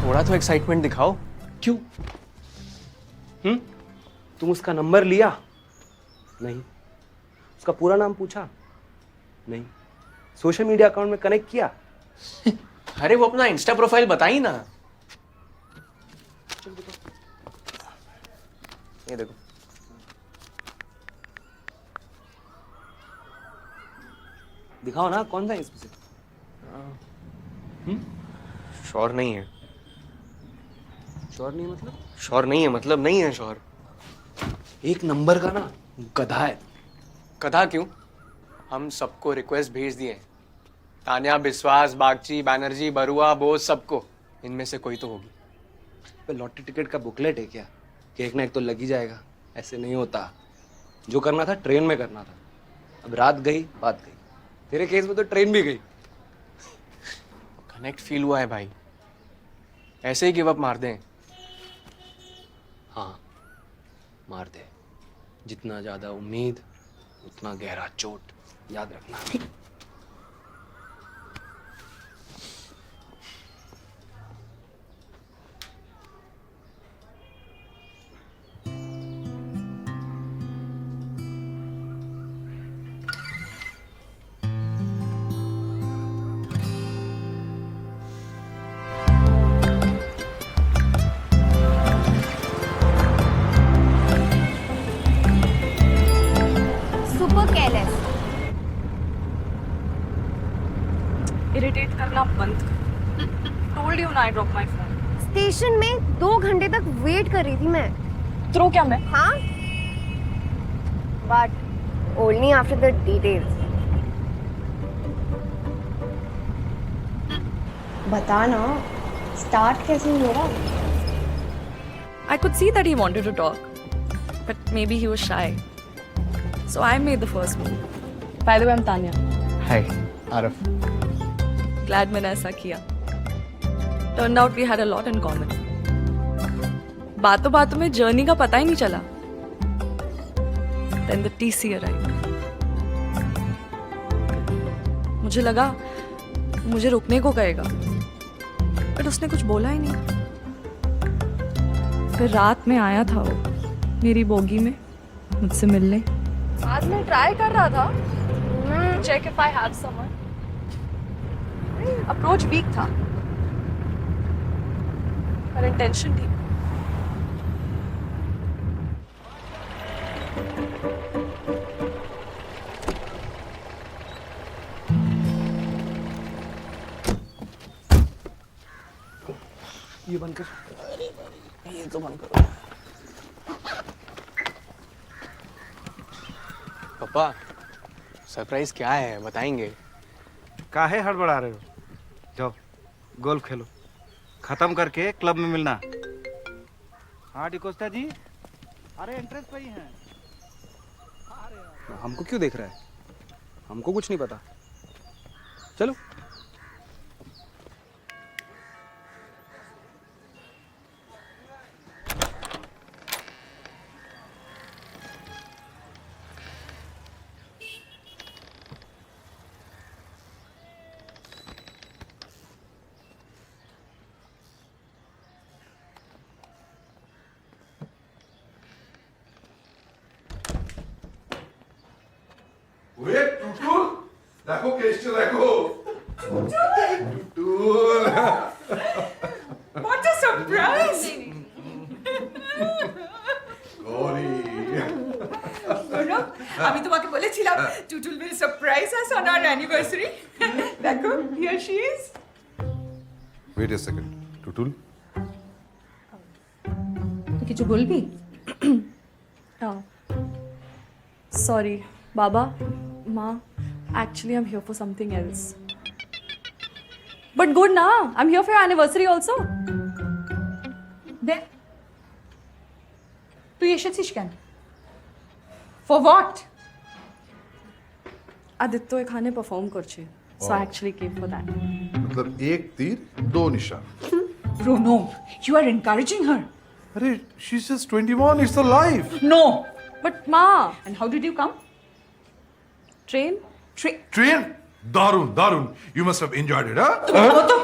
थोड़ा तो एक्साइटमेंट दिखाओ। क्यों? तुम उसका नंबर लिया? नहीं। उसका पूरा नाम पूछा? नहीं। सोशल मीडिया अकाउंट में कनेक्ट किया? अरे वो अपना इंस्टा प्रोफाइल बताई ना। ये देखो। दिखाओ ना, कौन सा है इसमें से? श्योर नहीं है। श्योर नहीं मतलब? श्योर नहीं है मतलब नहीं है श्योर। एक नंबर का ना गधा है। कथा क्यों? हम सबको रिक्वेस्ट भेज दिए। तान्या, बिस्वास, बागची, बैनर्जी, बरुआ, बोस, सबको। इनमें से कोई तो होगी। पे लॉटरी टिकट का बुकलेट है क्या कि एक ना एक तो लग ही जाएगा? ऐसे नहीं होता। जो करना था ट्रेन में करना था। अब रात गई बात गई। तेरे केस में तो ट्रेन भी गई। कनेक्ट फील हुआ है भाई। ऐसे ही गिव अप मार दें? हाँ, मार दे। जितना ज्यादा उम्मीद उतना गहरा चोट, याद रखना। Super careless. इरिटेट करना बंद कर। टोल्ड यू ना आई ड्रॉप माय फोन। स्टेशन में 2 घंटे तक वेट कर रही थी मैं। थ्रो क्या मैं? हाँ, but only after the details. बता ना, स्टार्ट कैसे हुआ? I could see that he wanted to talk, but maybe he was shy. So I made the first move. By the way, I'm Tanya. Hi Arif. Glad मैंने ऐसा किया. Turned out we had a lot in common. बातों बातों में journey का पता ही नहीं चला. Then the TC arrived. मुझे लगा मुझे रुकने को कहेगा, बट उसने कुछ बोला ही नहीं. फिर रात में आया था वो मेरी बोगी में मुझसे मिलने. आज मैं ट्राई कर रहा था check if I have someone. Approach weak था पर इंटेंशन थी. ये बंद कर। ये तो बंद करो। पापा, सरप्राइज क्या है बताएंगे? काहे हड़बड़ा रहे हो? जाओ गोल्फ खेलो, खत्म करके क्लब में मिलना. हाँ डिकोस्टा जी, अरे एंट्रेंस पे ही हैं. हमको क्यों देख रहा है? हमको कुछ नहीं पता. चलो. ওরে টুটুল, দেখো কেসটা দেখো। Tutul, What a surprise! Gauri. গৌরব, আমি তোমাকে বলেছিলাম Tutul will surprise us on our anniversary. দেখো, here she is. Wait a second, Tutul. তুই কিছু বলবি? Sorry, Baba, Ma. Actually, I'm here for something else. But good na. I'm here for your anniversary also. দে তুই এসেছিস কেন? For what? Aditya ekhane perform korche. So I actually came for that. मतलब एक तीर दो निशान. Bruno, you are encouraging her. अरे she's just 21, it's a life. No. But Ma, And how did you come? train? Train? दारुण, दारुण. You must have enjoyed it, huh? তুমি ভাবো তো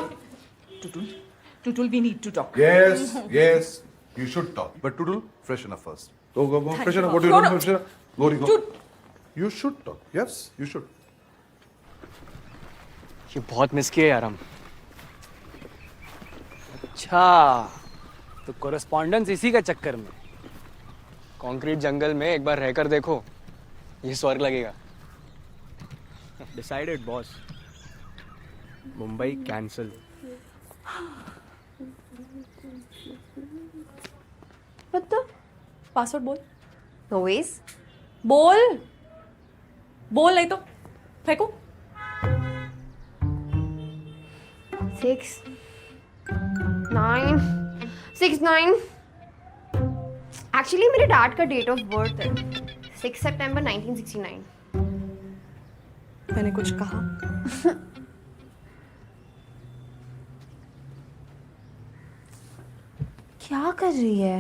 Tutul Tutul, we need to talk. Yes, yes, you should talk. But Tudul, freshen up first. Go, freshen up. What do you No, doing? no. Freshen up. Gauri, go. Tut- You should talk. Yes, you should. ये बहुत miss किए यार हम। अच्छा, तो correspondence इसी का चक्कर में। कंक्रीट जंगल में एक बार रहकर देखो, ये स्वर्ग लगेगा। Decided boss. Mumbai cancel. Password बोल। No ways. बोल बोल, नहीं तो फेंको। 6 9 6 9 एक्चुअली मेरे डैड का डेट ऑफ बर्थ है 6 सितंबर 1969। मैंने कुछ कहा? क्या कर रही है?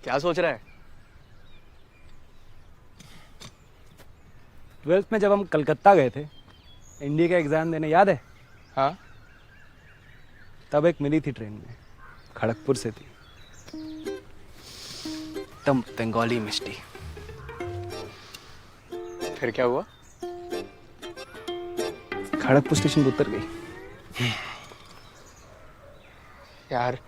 क्या सोच रहा है? 12th में जब हम कलकत्ता गए थे, इंडिया का एग्जाम देने, याद है? हाँ, तब एक मिली थी ट्रेन में, खड़गपुर से थी। एकदम बंगाली मिष्टी। फिर क्या हुआ? खड़गपुर स्टेशन पे उतर गई। यार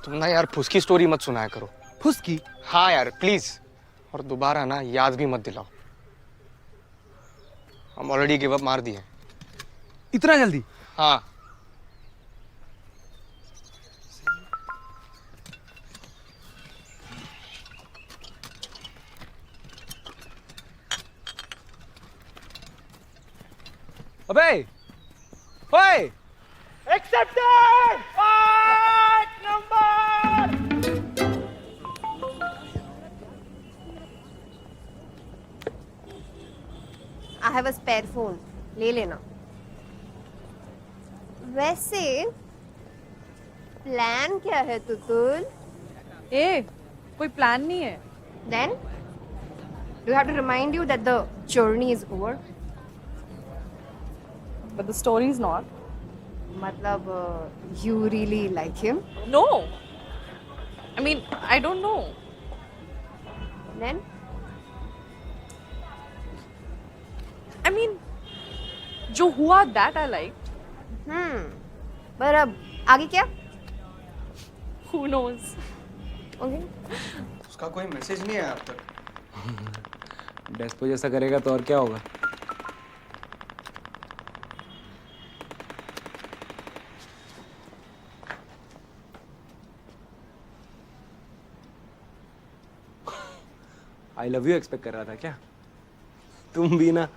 तुम ना यार फुसकी स्टोरी मत सुनाया करो। फुसकी? हाँ यार प्लीज, और दोबारा ना याद भी मत दिलाओ। हम ऑलरेडी गिव अप मार दिए। इतना जल्दी? हाँ, अबे ओए, I have a spare phone, ले लेना। वैसे प्लान क्या है तुतुल? ए, कोई प्लान नहीं है। Then do you have to remind you that the journey is over? But the story is not. मतलब you really like him? No. I mean, I don't know. Then I mean, जो हुआ that I liked. पर अब आगे क्या? Who knows? Okay. उसका कोई message नहीं आया अब तक। डेस्पो जैसा करेगा तो और क्या होगा? आई लव यू एक्सपेक्ट कर रहा था क्या? तुम भी ना।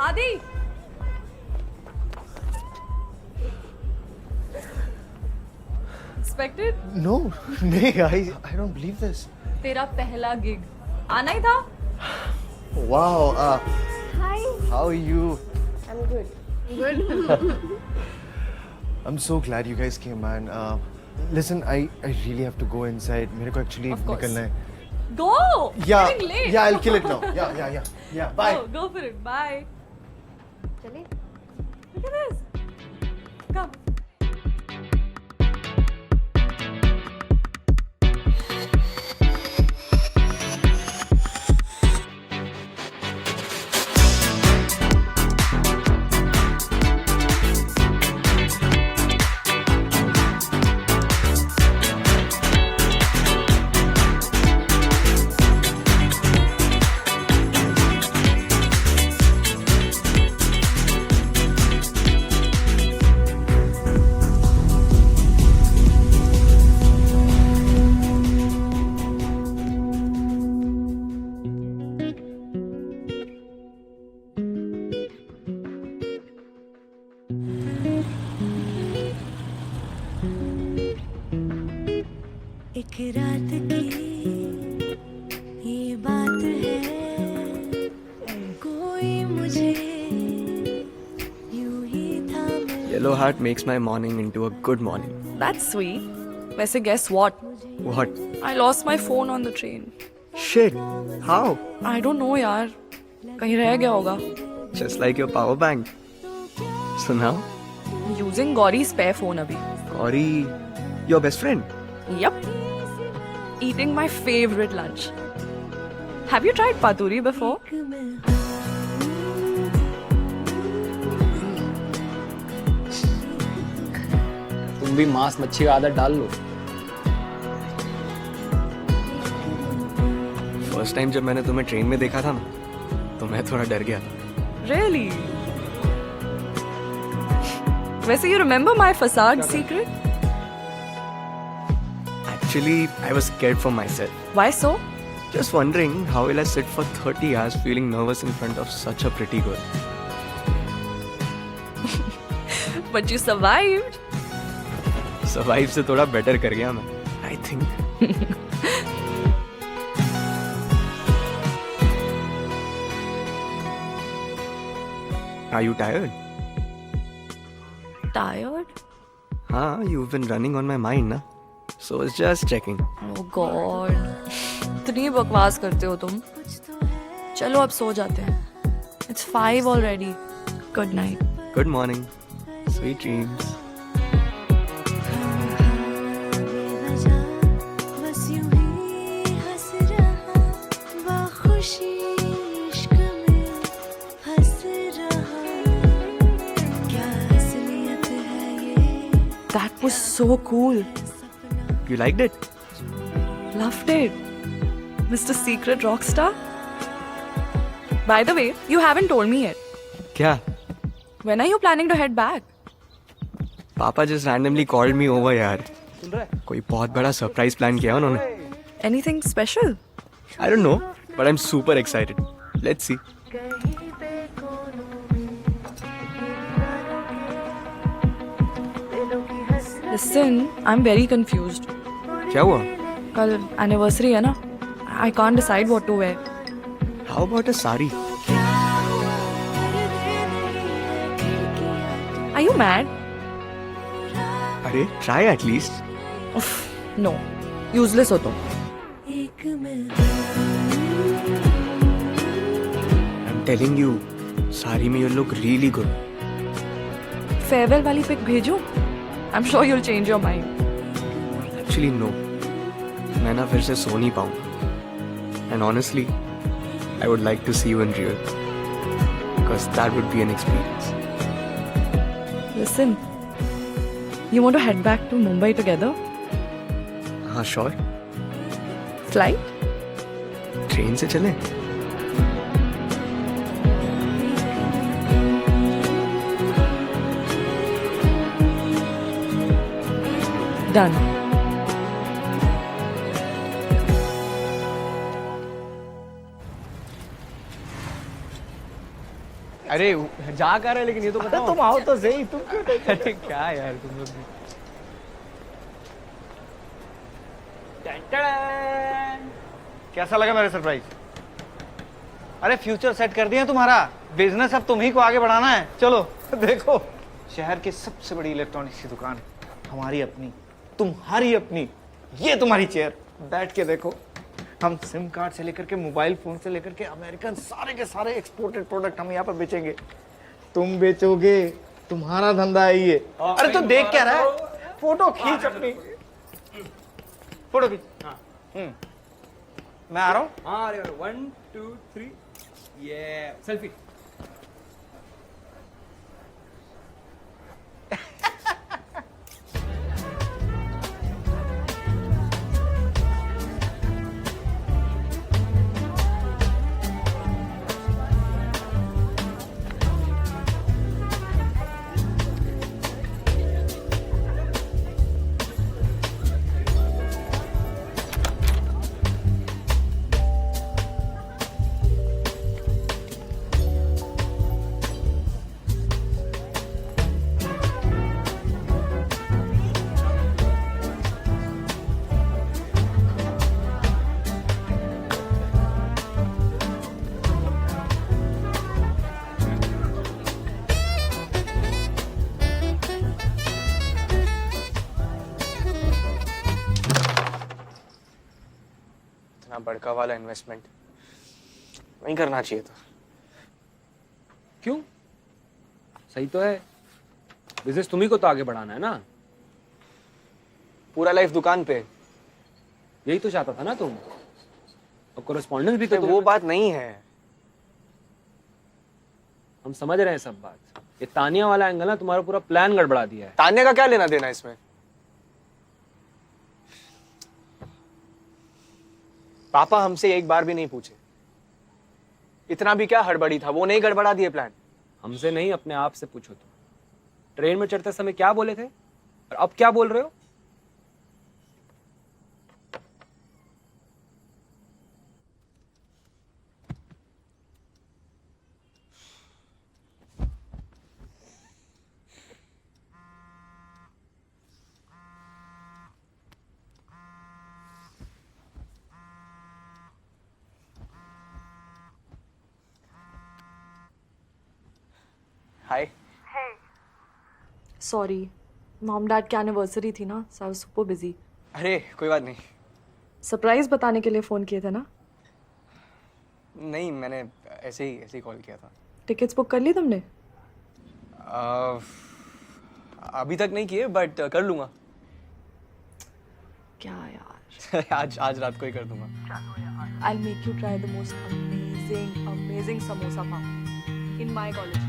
आदि, expected? No, नहीं, I don't believe this. तेरा पहला गिग आना ही था। Wow, Hi. how are you? I'm good. Good. I'm so glad you guys came, man. Listen, I really have to go inside. मेरे को actually Of course. निकलना है. Go. Yeah, Getting late. yeah, I'll kill it now. Yeah. Bye. Go for it. Bye. चले? Look at this. Come. Yellow heart makes my morning into a good morning. That's sweet. वैसे guess what? What? I lost my phone on the train. Shit. How? I don't know यार. कहीं रह गया होगा. Just like your power bank. So now? Using Gauri's spare phone अभी. Gauri, your best friend? Yup. Eating my favorite lunch. Have you tried paturi before? तुम भी मांस मच्छी का आदत डाल लो. फर्स्ट टाइम जब मैंने तुम्हें ट्रेन में देखा था ना, तो मैं थोड़ा डर गया था. Really? वैसे you remember my facade secret? Actually, I was scared for myself. Why so? Just wondering how will I sit for 30 hours feeling nervous in front of such a pretty girl. But you survived. Survive से थोड़ा better कर गया मैं. I think. Are you tired? Tired? हाँ, you've been running on my mind ना. So it's just checking. Oh God. इतनी बकवास करते हो तुम. चलो अब सो जाते हैं. It's 5 already. Good night. Good morning. Sweet dreams. बस यूं ही हंस रहा बाखुशी इश्क में हंस रहा क्या असलियत है ये That was so cool. You liked it? Loved it. Mr. Secret Rockstar. By the way, you haven't told me yet. क्या? When are you planning to head back? पापा just randomly called me over यार. कोई बहुत बड़ा surprise plan किया उन्होंने. Anything special? I don't know, but I'm super excited. Let's see. Listen, I'm very confused. क्या हुआ? कल anniversary है ना? I can't decide what to wear. How about a sari? Are you mad? अरे try at least. Uff, no. Useless हो तुम. I'm telling you, sari में you look really good. Farewell वाली pic भेजूं? I'm sure you'll change your mind. Actually no. मैं ना फिर से सो नहीं पाऊँ. And honestly, I would like to see you in real. Because that would be an experience. Listen, you want to head back to Mumbai together? हाँ sure. Flight? Train से चलें? Done. अरे जा कर रहे लेकिन ये तो बताओ. तुम आओ तो सही. तुम क्यों? अरे क्या यार तुम लोग. कैसा लगा मेरा सरप्राइज? अरे फ्यूचर सेट कर दिया तुम्हारा. बिजनेस अब तुम ही को आगे बढ़ाना है. चलो देखो, शहर की सबसे बड़ी इलेक्ट्रॉनिक्स की दुकान हमारी अपनी, तुम्हारी अपनी. ये तुम्हारी चेयर, बैठ के देखो. हम सिम कार्ड से लेकर के मोबाइल फोन से लेकर के अमेरिकन सारे के सारे एक्सपोर्टेड प्रोडक्ट हम यहाँ पर बेचेंगे. तुम बेचोगे, तुम्हारा धंधा है ये. अरे तो देख क्या रहा है? फोटो खींच अपनी. फोटो खींच. मैं आ रहा हूँ. हाँ अरे 1 2 3 ये सेल्फी. बड़का वाला इन्वेस्टमेंट नहीं करना चाहिए था। क्यों? सही तो है, बिजनेस तुम्ही को तो आगे बढ़ाना है ना। पूरा लाइफ दुकान पे। यही तो चाहता था ना तुम, और कोरेस्पॉन्डेंस भी तो वो बात नहीं है। हम समझ रहे हैं सब बात। ये तानिया वाला एंगल ना तुम्हारा पूरा प्लान गड़बड़ा दिया है। तान्या का क्या लेना देना इसमें? पापा हमसे एक बार भी नहीं पूछे। इतना भी क्या हड़बड़ी था, वो नहीं गड़बड़ा दिए प्लान। हमसे नहीं, अपने आप से पूछो तुम। ट्रेन में चढ़ते समय क्या बोले थे और अब क्या बोल रहे हो? हाय। सॉरी, मॉम डैड की एनिवर्सरी थी ना, सो आई वाज सुपर बिजी। अरे कोई बात नहीं। सरप्राइज बताने के लिए फ़ोन किए थे ना? नहीं, मैंने ऐसे ही कॉल किया था। टिकट्स बुक कर ली तुमने? अभी तक नहीं किए, बट कर लूंगा। क्या यार। आज रात को ही कर दूंगा। I'll make you try the most amazing samosa farm in my college.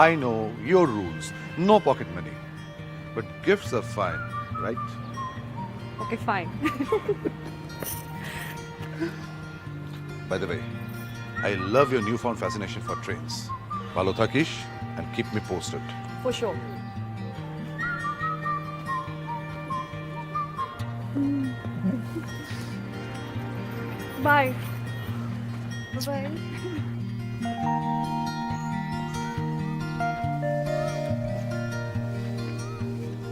I know your rules. No pocket money. But gifts are fine, right? Okay, fine. By the way, I love your newfound fascination for trains. Follow Thakish and keep me posted. For sure. Bye. Bye.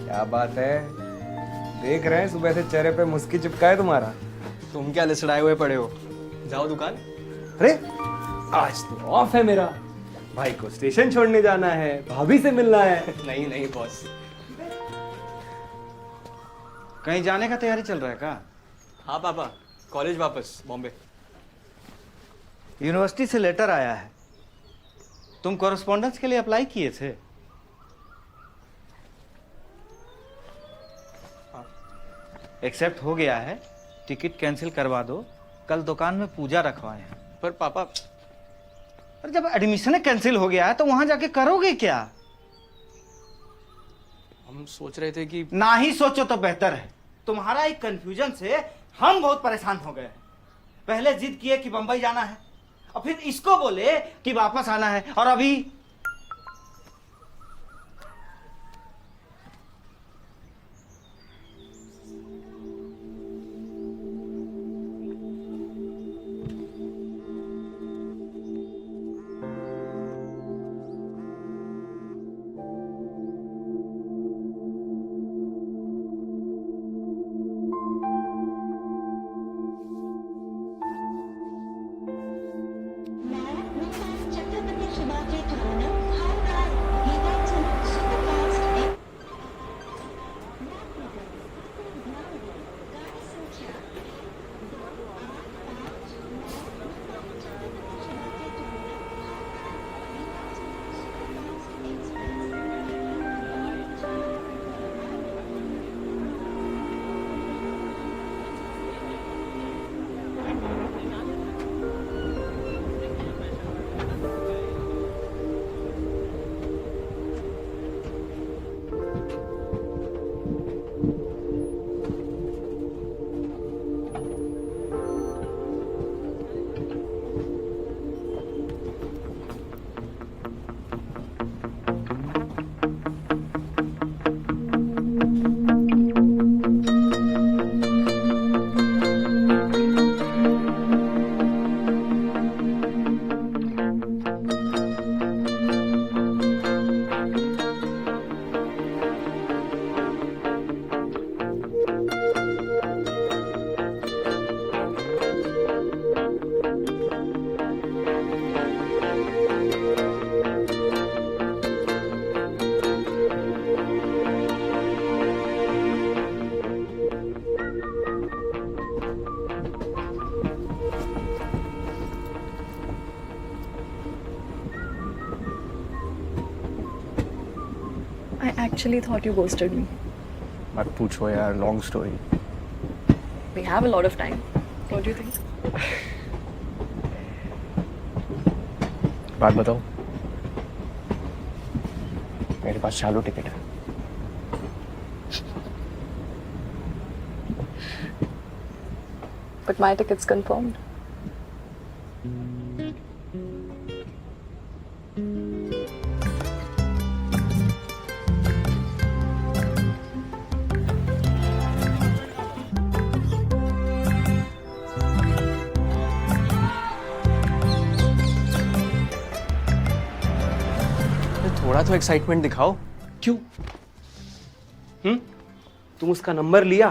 क्या बात है, देख रहे हैं सुबह से चेहरे पे मुस्की चिपका है तुम्हारा। तुम क्या लिसड़ाए हुए पड़े हो? जाओ दुकान। अरे आज तो ऑफ है मेरा, भाई को स्टेशन छोड़ने जाना है, भाभी से मिलना है। नहीं बॉस। कहीं जाने का तैयारी चल रहा है क्या? हाँ पापा, कॉलेज वापस बॉम्बे। यूनिवर्सिटी से लेटर आया है, तुम कॉरेस्पॉन्डेंस के लिए अप्लाई किए थे। एक्सेप्ट हो गया है, टिकट कैंसिल करवा दो, कल दुकान में पूजा रखवाए हैं। पर पापा, और जब एडमिशन कैंसिल हो गया है तो वहां जाके करोगे क्या? हम सोच रहे थे कि ना ही सोचो तो बेहतर है। तुम्हारा एक कंफ्यूजन से हम बहुत परेशान हो गए। पहले जिद किए कि बंबई जाना है, और फिर इसको बोले कि वापस आना है, और अभी I actually thought you ghosted me. मत पूछो यार, long story. We have a lot of time. Don't you think? बात बताओ. मेरे पास चालू टिकट है. But my ticket's confirmed. थोड़ा तो एक्साइटमेंट दिखाओ. क्यों? तुम उसका नंबर लिया?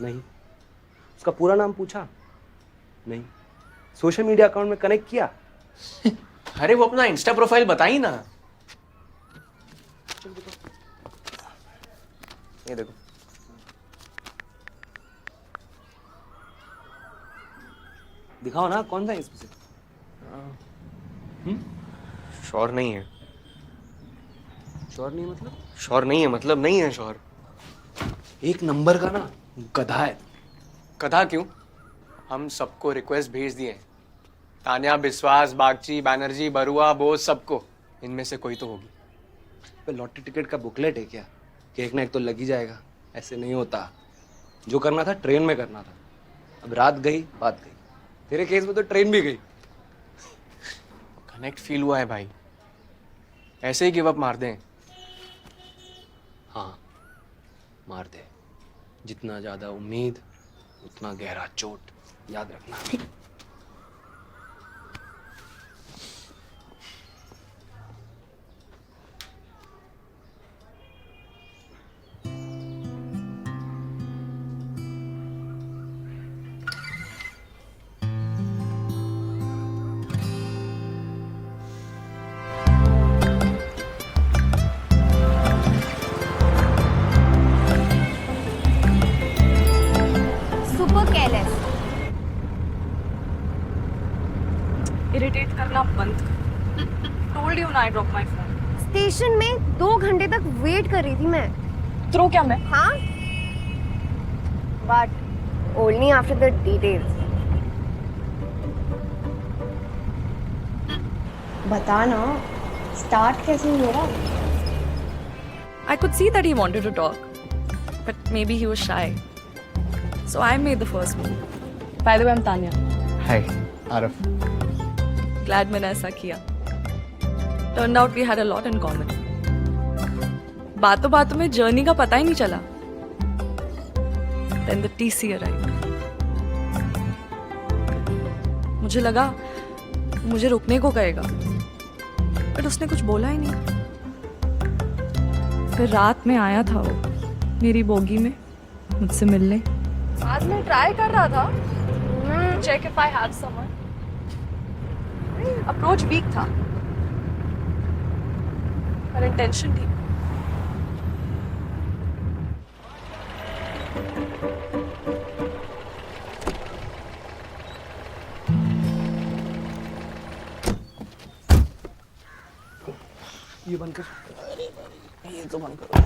नहीं. उसका पूरा नाम पूछा? नहीं. सोशल मीडिया अकाउंट में कनेक्ट किया? अरे वो अपना इंस्टा प्रोफाइल बताई ना. ये देखो. दिखाओ ना, कौन सा है इसमें से? श्योर नहीं है. श्योर नहीं मतलब? श्योर नहीं है मतलब नहीं है श्योर. एक नंबर का ना गधा है. कथा क्यों? हम सबको रिक्वेस्ट भेज दिए. तान्या, बिस्वास, बागची, बैनर्जी, बरुआ, बोस, सबको. इनमें से कोई तो होगी. पे लॉटरी टिकट का बुकलेट है क्या? कि एक ना एक तो लग ही जाएगा. ऐसे नहीं होता. जो करना था ट्रेन में करना था. अब रात गई बात गई. तेरे केस में तो ट्रेन भी गई. कनेक्ट फील हुआ है भाई. ऐसे ही गिव अप मार दें. हाँ, मार दे. जितना ज्यादा उम्मीद उतना गहरा चोट. याद रखना. Super careless. Irritate करना बंद कर. Told you ना I dropped my phone. Station में 2 घंटे तक वेट कर रही थी मैं. Throw क्या मैं? हाँ? But only after the details. बता ना, स्टार्ट कैसे हुआ मेरा? I could see that he wanted to talk, but maybe he was shy. So I made the first move. By the way, I'm Tanya. Hi Arif. Glad मैंने ऐसा किया. Turned out we had a lot in common. बातों बातों में journey का पता ही नहीं चला. Then the TC arrived. मुझे लगा मुझे रुकने को कहेगा, बट उसने कुछ बोला ही नहीं. फिर रात में आया था वो मेरी बोगी में मुझसे मिलने. आज मैं ट्राई कर रहा था check if I have someone. Approach weak था पर इंटेंशन थी. ये बंद कर. ये तो बंद करो.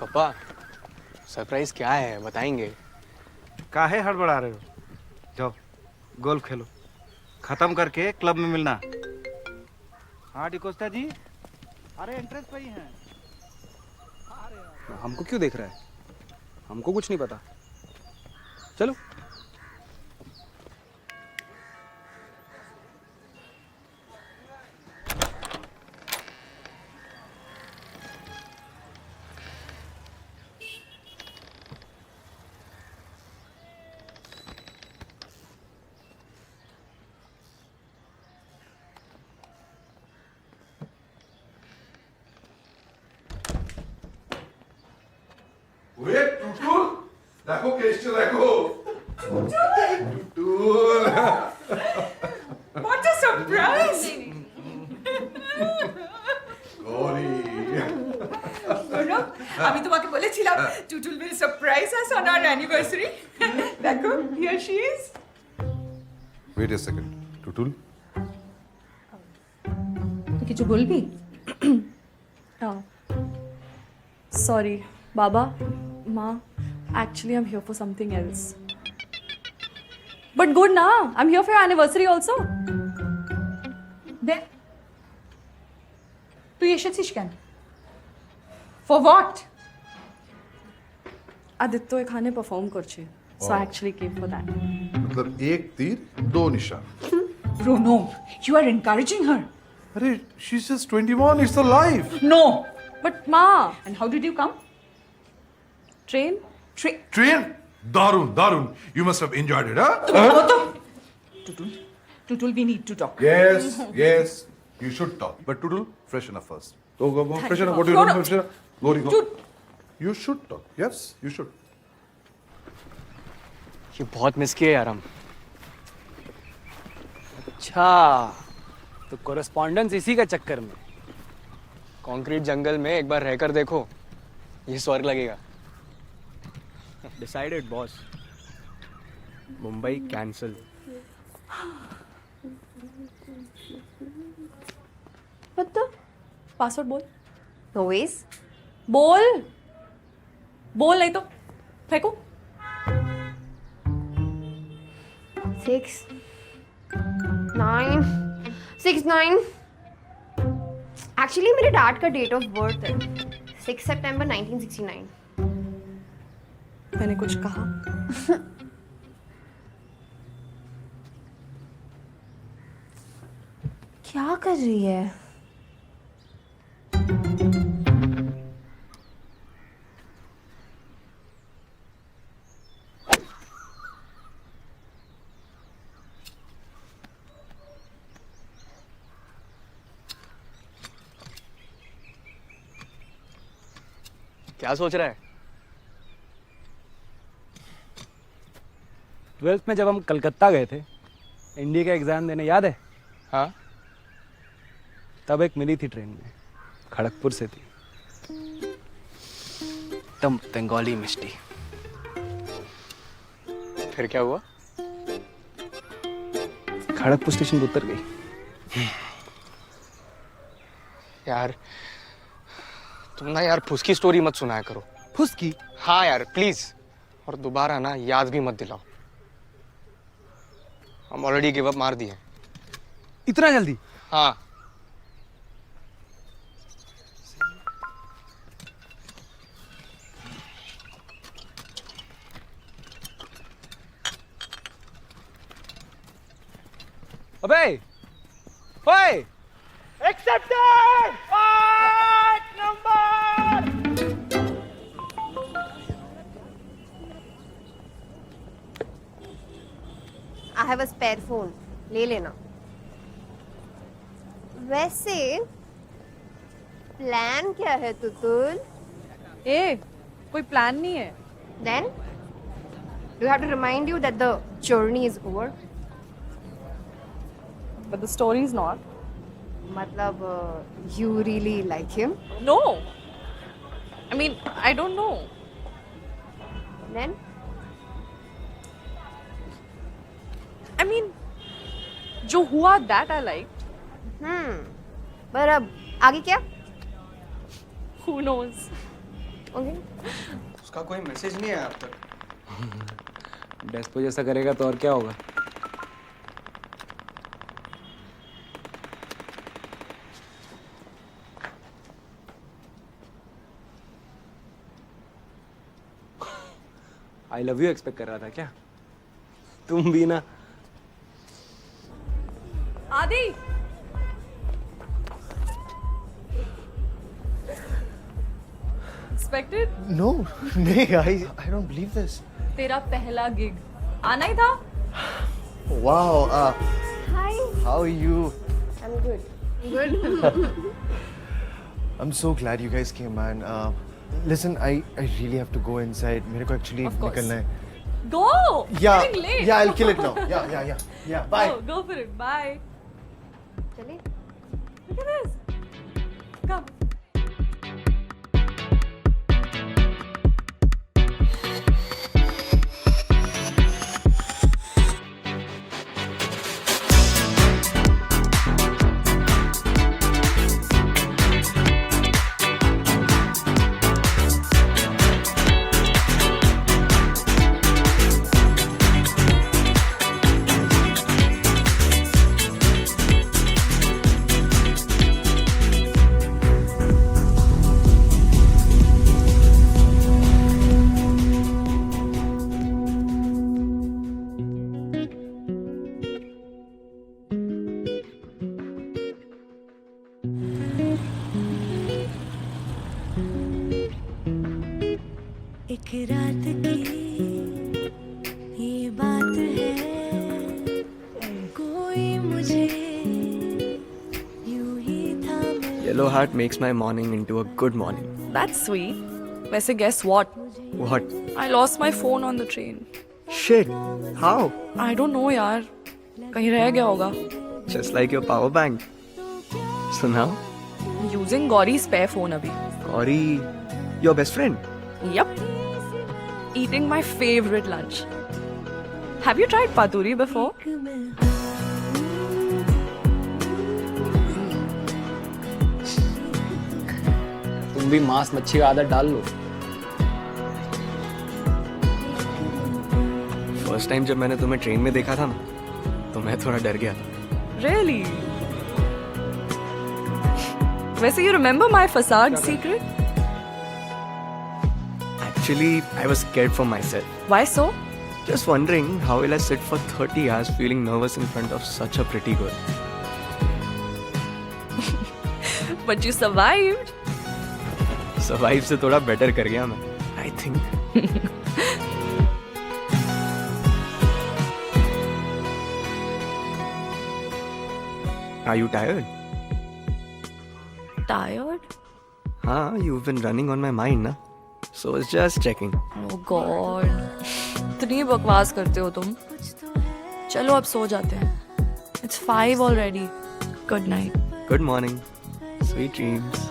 पापा, सरप्राइज क्या है बताएंगे? काहे हड़बड़ा रहे हो? जाओ गोल्फ खेलो. खत्म करके क्लब में मिलना. हाँ डिकोस्टा जी. अरे एंट्रेंस पे ही हैं. हमको क्यों देख रहा है? हमको कुछ नहीं पता. चलो. ওরে টুটুল, দেখো কেসটা দেখো. Tutul. What a surprise! Gauri. গৌরব, আমি তোমাকে বলেছিলাম Tutul will surprise us on our anniversary. দেখো, here she is. Wait a second. Tutul, কিছু বলবি? Sorry, Baba, Ma, actually I'm here for something else. But good na, I'm here for your anniversary also. দে, তুই এসেছিস কেন? For what? Aditya ekhane perform korche, so I actually came for that. मतलब एक तीर दो निशान. Pranam, you are encouraging her. अरे she's just 21. It's her life. No. But Ma, And how did you come? train? Train. Darun, Darun. You must have enjoyed it, huh? Tutul, we need to talk. Yes, yes. You should talk. But Tudul, freshen up first. Go, freshen up. What do you do? Freshen up. Glory, go. You should talk. Yes, you should. ये बहुत miss किए यार हम. अच्छा, तो correspondence इसी का चक्कर में. कंक्रीट जंगल में एक बार रहकर देखो, ये स्वर्ग लगेगा. Decided, boss. Mumbai cancel. What the? Password बोल. No ways. बोल नहीं तो फेंको. 6 9 6 9. एक्चुअली मेरे डैड का डेट ऑफ बर्थ है 6 सितंबर 1969. मैंने कुछ कहा? क्या कर रही है? क्या सोच रहा है? 12th में जब हम कलकत्ता गए थे इंडी का एग्जाम देने, याद है? हाँ, तब एक मिली थी ट्रेन में, खड़गपुर से थी, एकदम बंगाली मिष्टी. फिर क्या हुआ? खड़गपुर स्टेशन पे उतर गई. यार तुम ना यार फुसकी स्टोरी मत सुनाया करो. फुसकी? हाँ यार प्लीज, और दोबारा ना याद भी मत दिलाओ. हम ऑलरेडी गिव अप मार दिए. इतना जल्दी? हाँ. अबे ओए, accepted 5 number. I have a spare phone, ले लेना. वैसे प्लान क्या है तुतुल? कोई प्लान नहीं है. Then you have to remind you that the journey is over. But the story is not. मतलब you really like him? No. I mean, I don't know. Then I mean, जो हुआ that I liked. पर अब आगे क्या? Who knows? Okay. उसका कोई message नहीं आया अब तक. डेस्पो जैसा करेगा तो और क्या होगा? आई लव यू एक्सपेक्ट कर रहा था क्या? तुम भी ना. आदि. Expected? No, नहीं, I don't believe this. तेरा पहला गिग आना ही था. Wow, Hi. how are you? I'm good. Good. I'm so glad you guys came, man. Listen, I really have to go inside. मेरे को actually Of course. निकलना है. Go. Yeah, Getting late. yeah, I'll kill it now. Yeah. Bye. Go for it. Bye. चले. Look at this. Come. yellow heart makes my morning into a good morning. That's sweet. वैसे guess what? What? I lost my phone on the train. Shit. How? I don't know यार. कहीं रह गया होगा. Just like your power bank. So now, Using Gauri's spare phone अभी. Gauri, your best friend. Yup. Eating my favorite lunch. Have you tried paturi before? तुम भी मांस मच्छी का आदत डाल लो. फर्स्ट टाइम जब मैंने तुम्हें ट्रेन में देखा था ना, तो मैं थोड़ा डर गया था. Really? वैसे you remember my facade secret? Actually, I was scared for myself. Why so? Just wondering how will I sit for 30 hours feeling nervous in front of such a pretty girl. But you survived. Survive से थोड़ा better कर गया मैं. I think. Are you tired? Tired? हाँ, you've been running on my mind ना. So it's just checking. Oh God. इतनी बकवास करते हो तुम. चलो अब सो जाते हैं. It's 5 already. Good night. Good morning. Sweet dreams.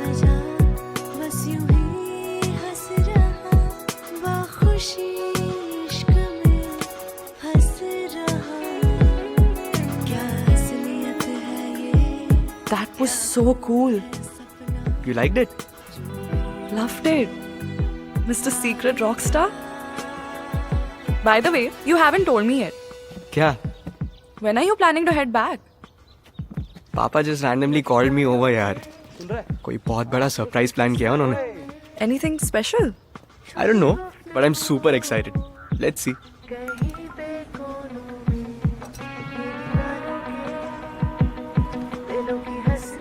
बेवजह बस यूं ही हंस रहा बाखुशी इश्क में फंस रहा क्या असलियत है ये That was so cool. You liked it? Loved it. Mr. Secret Rockstar. By the way, you haven't told me yet. क्या? When are you planning to head back? पापा just randomly called me over यार. कोई बहुत बड़ा surprise plan किया उन्होंने. Anything special? I don't know, but I'm super excited. Let's see.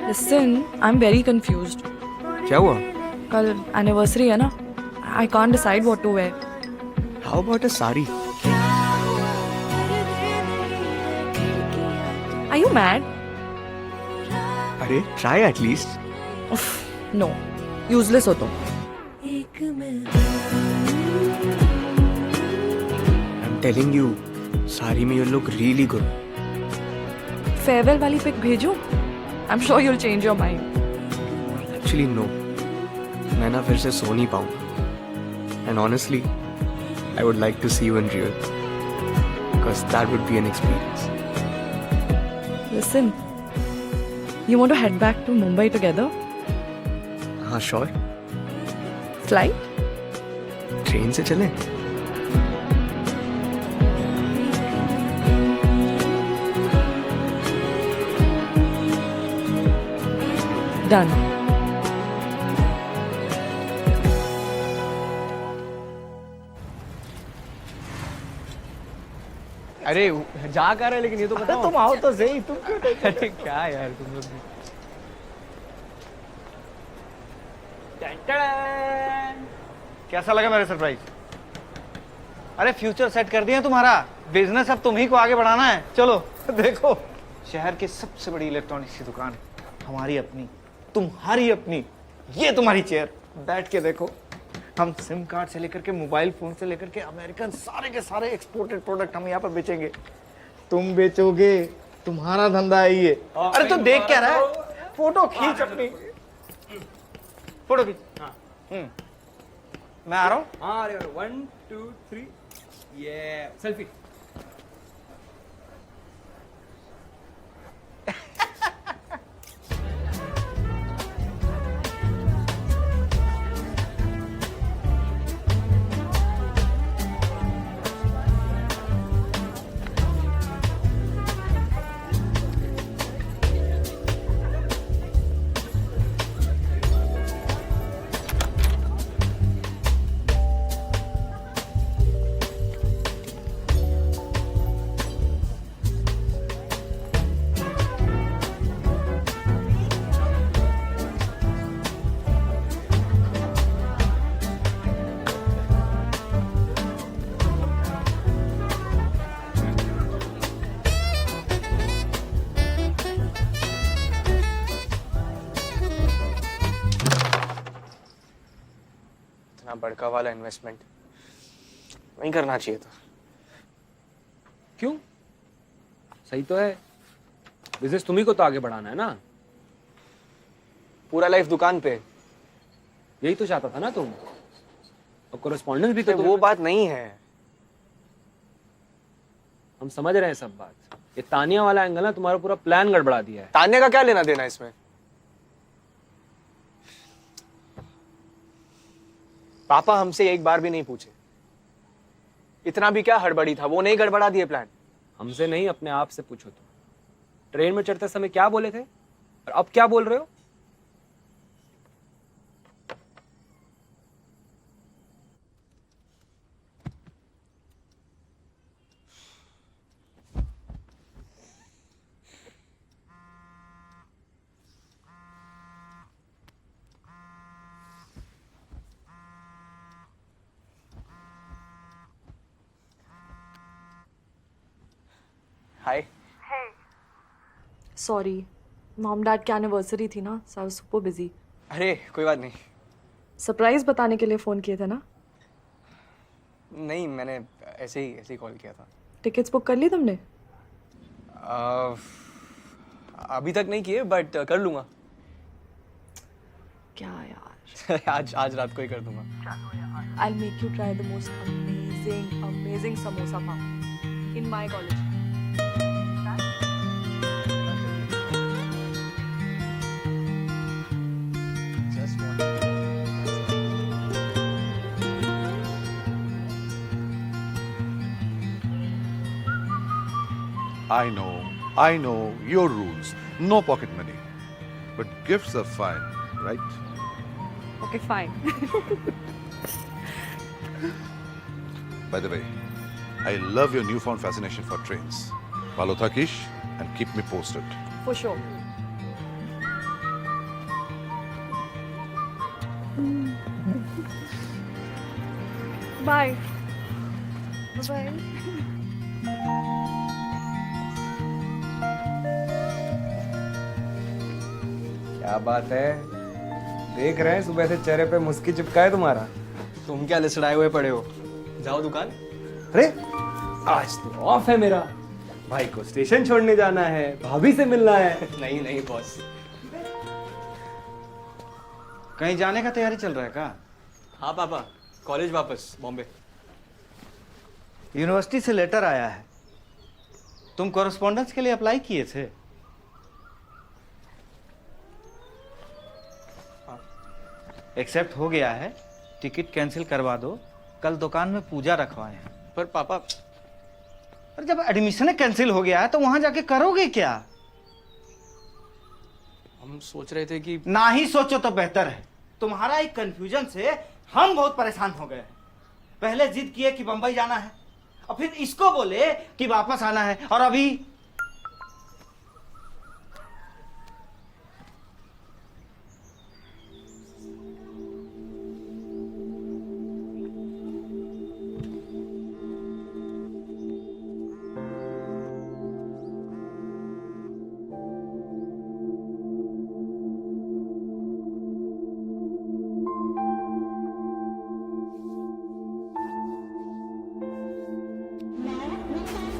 Listen, I'm very confused. क्या हुआ? कल anniversary है ना? I can't decide what to wear. How about a sari? Are you mad? अरे try at least. Uff, no. Useless हो तुम. एक में I'm telling you, sari में you look really good. Farewell वाली pic भेजूं? I'm sure you'll change your mind. Actually no. मैं ना फिर से सो नहीं पाऊंगा. And honestly, I would like to see you in real. Because that would be an experience. Listen, you want to head back to Mumbai together? हाँ sure. Flight? Train से चलें? Done. अरे जा कर रहे लेकिन ये तो बताओ. तुम आओ तो सही. तुम क्यों अरे क्या यार तुम लोग भी. कैसा लगा मेरा सरप्राइज? अरे फ्यूचर सेट कर दिया तुम्हारा. बिजनेस अब तुम ही को आगे बढ़ाना है. चलो देखो, शहर की सबसे बड़ी इलेक्ट्रॉनिक्स की दुकान हमारी अपनी, तुम्हारी अपनी. ये तुम्हारी चेयर, बैठ के देखो. हम सिम कार्ड से लेकर के मोबाइल फोन से लेकर के अमेरिकन सारे के सारे एक्सपोर्टेड प्रोडक्ट हम यहाँ पर बेचेंगे. तुम बेचोगे, तुम्हारा धंधा है ये. अरे तो देख क्या रहा है? फोटो खींच अपनी. फोटो खींच. मैं आ रहा हूँ. हाँ अरे 1 2 3 ये सेल्फी. बड़का वाला इन्वेस्टमेंट नहीं करना चाहिए था। क्यों? सही तो है, बिजनेस तुम्ही को तो आगे बढ़ाना है ना। पूरा लाइफ दुकान पे। यही तो चाहता था ना तुम, और कोरेस्पॉन्डेंस भी तो वो बात नहीं है। हम समझ रहे हैं सब बात। ये तानिया वाला एंगल ना तुम्हारा पूरा प्लान गड़बड़ा दिया है। तान्या का क्या लेना देना इसमें? पापा हमसे एक बार भी नहीं पूछे। इतना भी क्या हड़बड़ी था, वो नहीं गड़बड़ा दिए प्लान। हमसे नहीं, अपने आप से पूछो तुम। ट्रेन में चढ़ते समय क्या बोले थे और अब क्या बोल रहे हो? हाय। सॉरी, मॉम डैड की एनिवर्सरी थी ना, सो आई वाज सुपर बिजी। अरे कोई बात नहीं। सरप्राइज बताने के लिए फ़ोन किए थे ना? नहीं, मैंने ऐसे ही कॉल किया था। टिकट्स बुक कर ली तुमने? अभी तक नहीं किए, बट कर लूंगा। क्या यार। आज रात को ही कर दूंगा। I'll make you try the most amazing samosa farm in my college. I know your rules. No pocket money. But gifts are fine, right? Okay, fine. By the way, I love your newfound fascination for trains. Follow Takish and keep me posted. For sure. Bye. Bye. क्या बात है, देख रहे हैं सुबह से चेहरे पे मुस्की चिपका है तुम्हारा। तुम क्या लिसड़ाए हुए पड़े हो? जाओ दुकान। अरे आज तो ऑफ है मेरा, भाई को स्टेशन छोड़ने जाना है, भाभी से मिलना है। नहीं बॉस। कहीं जाने का तैयारी चल रहा है क्या? हाँ पापा, कॉलेज वापस बॉम्बे। यूनिवर्सिटी से लेटर आया है, तुम कॉरेस्पॉन्डेंस के लिए अप्लाई किए थे? एक्सेप्ट हो गया है, टिकट कैंसिल करवा दो, कल दुकान में पूजा रखवाए हैं। पर पापा, और जब एडमिशन कैंसिल हो गया है तो वहां जाके करोगे क्या? हम सोच रहे थे कि ना ही सोचो तो बेहतर है। तुम्हारा एक कंफ्यूजन से हम बहुत परेशान हो गए। पहले जिद किए कि बंबई जाना है, और फिर इसको बोले कि वापस आना है, और अभी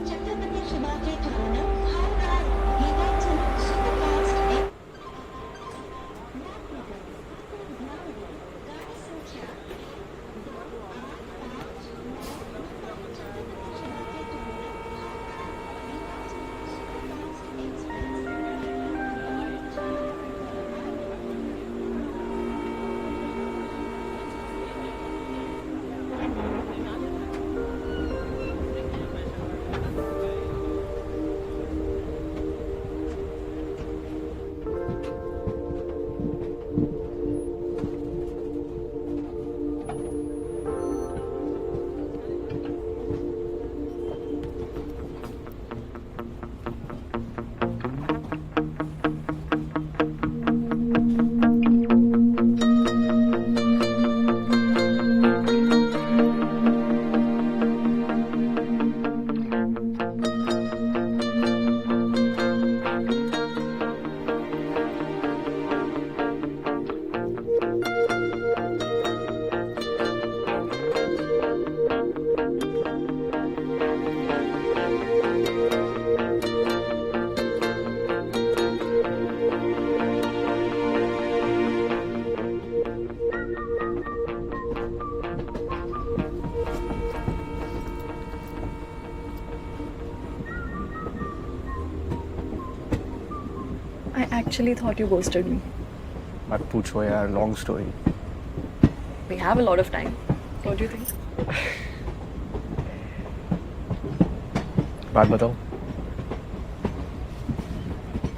Chhatrapati Shivaji actually thought you ghosted me. मत पूछो यार, long story. We have a lot of time. What do you think? बात बताओ.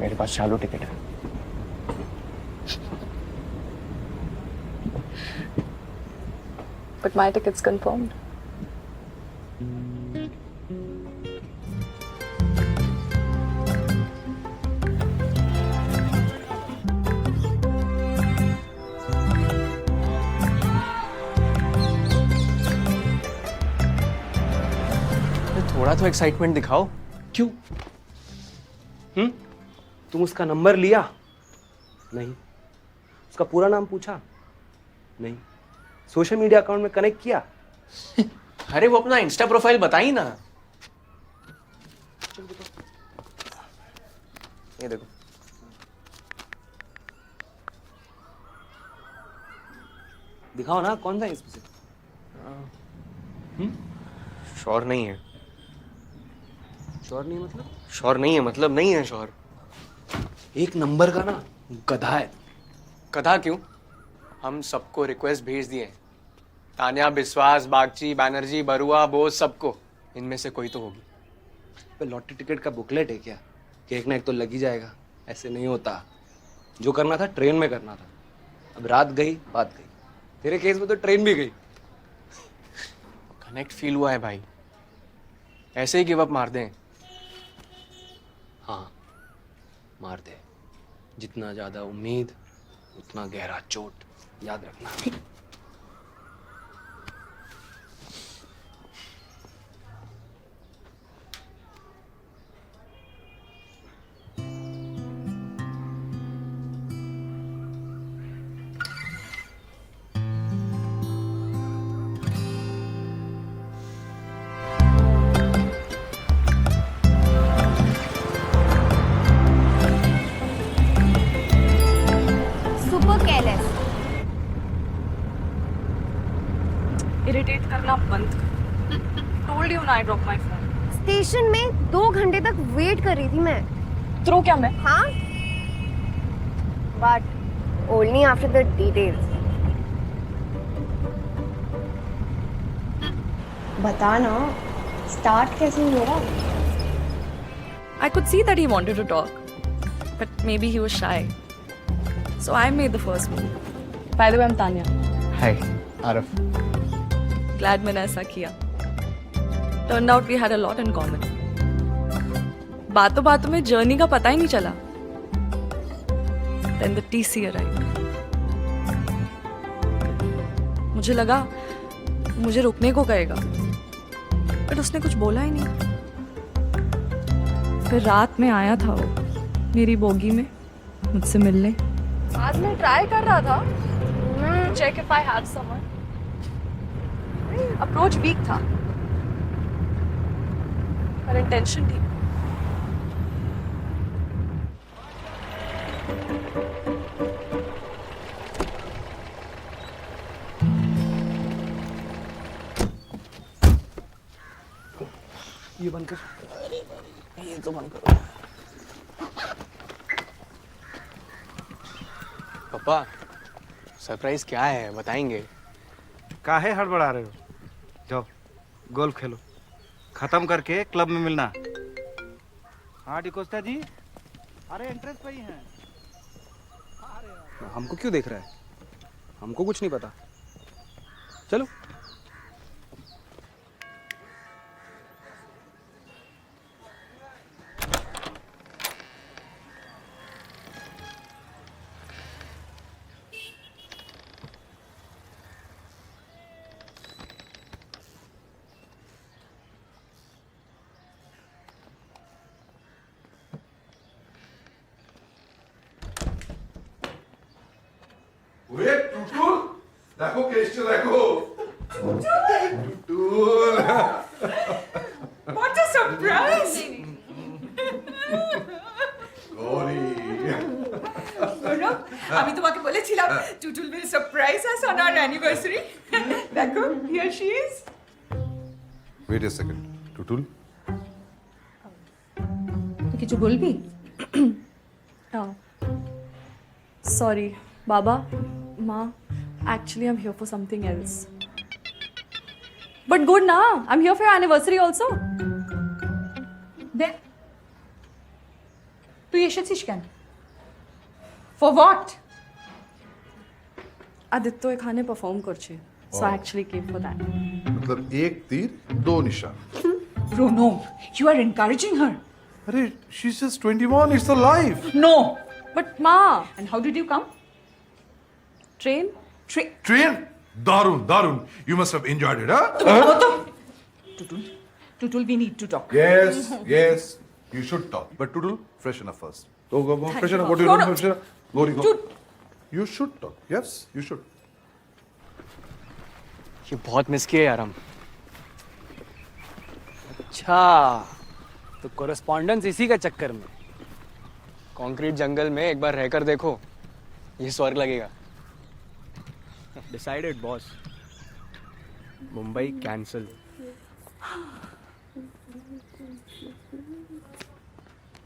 मेरे पास चालू टिकट है. But my ticket's confirmed. थोड़ा तो एक्साइटमेंट दिखाओ. क्यों? तुम उसका नंबर लिया? नहीं. उसका पूरा नाम पूछा? नहीं. सोशल मीडिया अकाउंट में कनेक्ट किया? अरे वो अपना इंस्टा प्रोफाइल बताई ना. ये देखो. दिखाओ ना, कौन सा है इसमें से? श्योर नहीं है. श्योर नहीं मतलब? श्योर नहीं है मतलब नहीं है श्योर. एक नंबर का ना गधा है. कथा क्यों? हम सबको रिक्वेस्ट भेज दिए. तान्या, बिस्वास, बागची, बैनर्जी, बरुआ, बोस, सबको. इनमें से कोई तो होगी. पे लॉटरी टिकट का बुकलेट है क्या कि एक ना एक तो लग ही जाएगा? ऐसे नहीं होता. जो करना था ट्रेन में करना था. अब रात गई बात गई. तेरे केस में तो ट्रेन भी गई. कनेक्ट फील हुआ है भाई. ऐसे ही गिव अप मार दें. हाँ, मार दे. जितना ज्यादा उम्मीद उतना गहरा चोट. याद रखना. Super careless. Irritate करना बंद. Told you ना I dropped my phone. Station में 2 घंटे तक वेट कर रही थी मैं. Throw क्या मैं? हाँ? But only after the details. बता ना, स्टार्ट कैसे हुआ मेरा? I could see that he wanted to talk, but maybe he was shy. So I made the first move. By the way, I'm Tanya. Hi Arif. Glad मैंने ऐसा किया. Turned out we had a lot in common. बातों बातों में journey का पता ही नहीं चला. Then the TC arrived. मुझे लगा मुझे रुकने को कहेगा, बट उसने कुछ बोला ही नहीं. फिर रात में आया था वो मेरी बोगी में मुझसे मिलने. आज मैं ट्राई कर रहा था check if I have someone. Approach weak था पर इंटेंशन थी. ये बंद कर. ये तो बंद करो. पापा, सरप्राइज क्या है बताएंगे? काहे हड़बड़ा रहे हो? जाओ गोल्फ खेलो. खत्म करके क्लब में मिलना. हाँ डिकोस्टा जी, अरे एंट्रेंस पे ही हैं. हमको क्यों देख रहा है? हमको कुछ नहीं पता. चलो. Wait, Tutul! देखो केस्टर देखो. Tutul! What a surprise! Gauri! গৌরব, আমি তোমাকে বলেছিলাম Tutul will surprise us on our anniversary. দেখো, here she is. Wait a second. Tutul? কিছু বলবি? Sorry, Baba, Ma, actually I'm here for something else. But good na, I'm here for your anniversary also. Then du येशील can. For what? Aditya ekhane perform korche. So I actually came for that. मतलब एक तीर दो निशान. Bro, no. You are encouraging her. अरे she's just 21. It's her life. No. But Ma, And how did you come? train? Train. Darun, Darun. You must have enjoyed it, huh? Tutul, we need to talk. Yes, yes. You should talk. But Tudul, freshen up first. Go, freshen up. What are you doing? Freshen up. Glory, go. You should talk. Yes, you should. ये बहुत miss किए यार हम. अच्छा, तो correspondence इसी का चक्कर में. कंक्रीट जंगल में एक बार रहकर देखो, ये स्वर्ग लगेगा. Decided, boss. Mumbai cancel.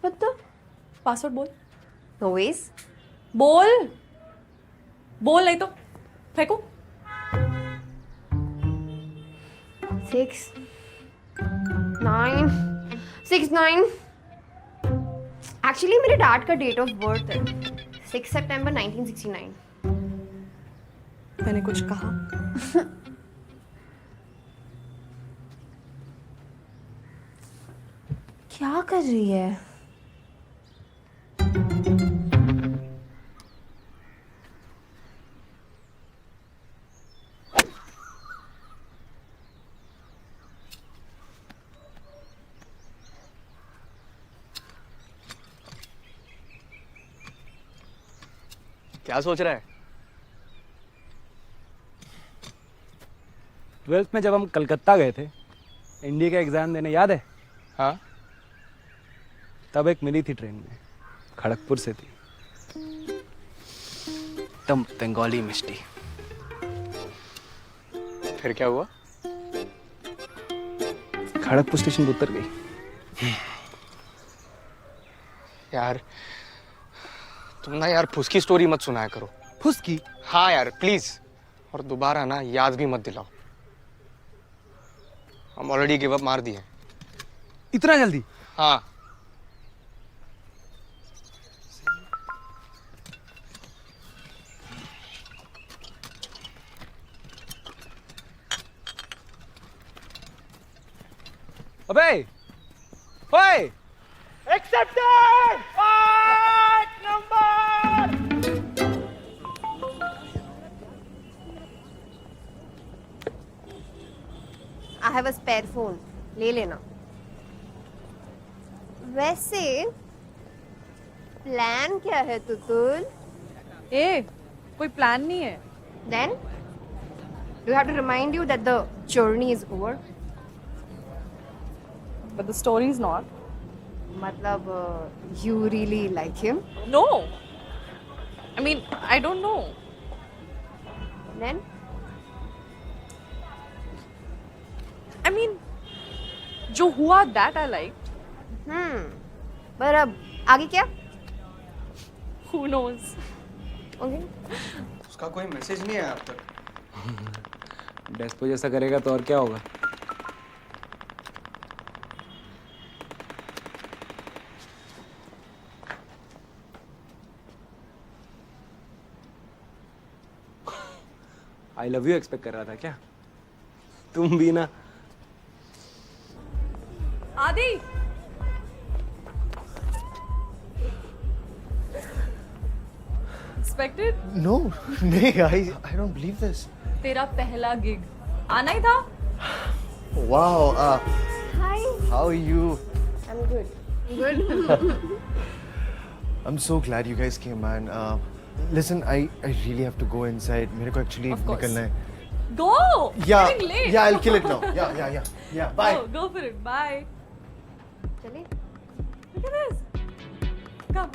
What the? Password बोल. No ways. बोल नहीं तो फेंको. 6 9 6 9. एक्चुअली मेरे डैड का डेट ऑफ बर्थ है 6 सितंबर 1969. मैंने कुछ कहा? क्या कर रही है? क्या सोच रहा है? 12th में जब हम कलकत्ता गए थे, इंडिया का एग्जाम देने, याद है? हाँ, तब एक मिली थी ट्रेन में, खड़गपुर से थी, एकदम बंगाली मिष्टी. फिर क्या हुआ? खड़गपुर स्टेशन पर उतर गई. यार तुम ना यार फुसकी स्टोरी मत सुनाया करो. फुसकी? हाँ यार प्लीज. और दोबारा ना याद भी मत दिलाओ. हम ऑलरेडी गिव अप मार दिए. इतना जल्दी? हाँ. अबे ओए accepted 8 number. I have a spare phone, ले लेना. वैसे प्लान क्या है तुतुल? ए, कोई प्लान नहीं है. Then do you have to remind you that the journey is over? But the story is not. मतलब you really like him? No. I mean, I don't know. Then I mean, जो हुआ that I liked. पर अब आगे क्या? Who knows? Okay. उसका कोई message नहीं आया अब तक. डेस्पो जैसा करेगा तो और क्या होगा? आई लव यू एक्सपेक्ट कर रहा था क्या? तुम भी ना. आदि. Expected? No, नहीं, I don't believe this. तेरा पहला गिग आना ही था. Wow, Hi. how are you? I'm good. Good. I'm so glad you guys came, man. Listen, I really have to go inside. मेरे को actually Of course. निकलना है. Go. Yeah, Getting late. yeah, I'll kill it now. Yeah. Bye. Go for it. Bye. चले. Look at this. Come.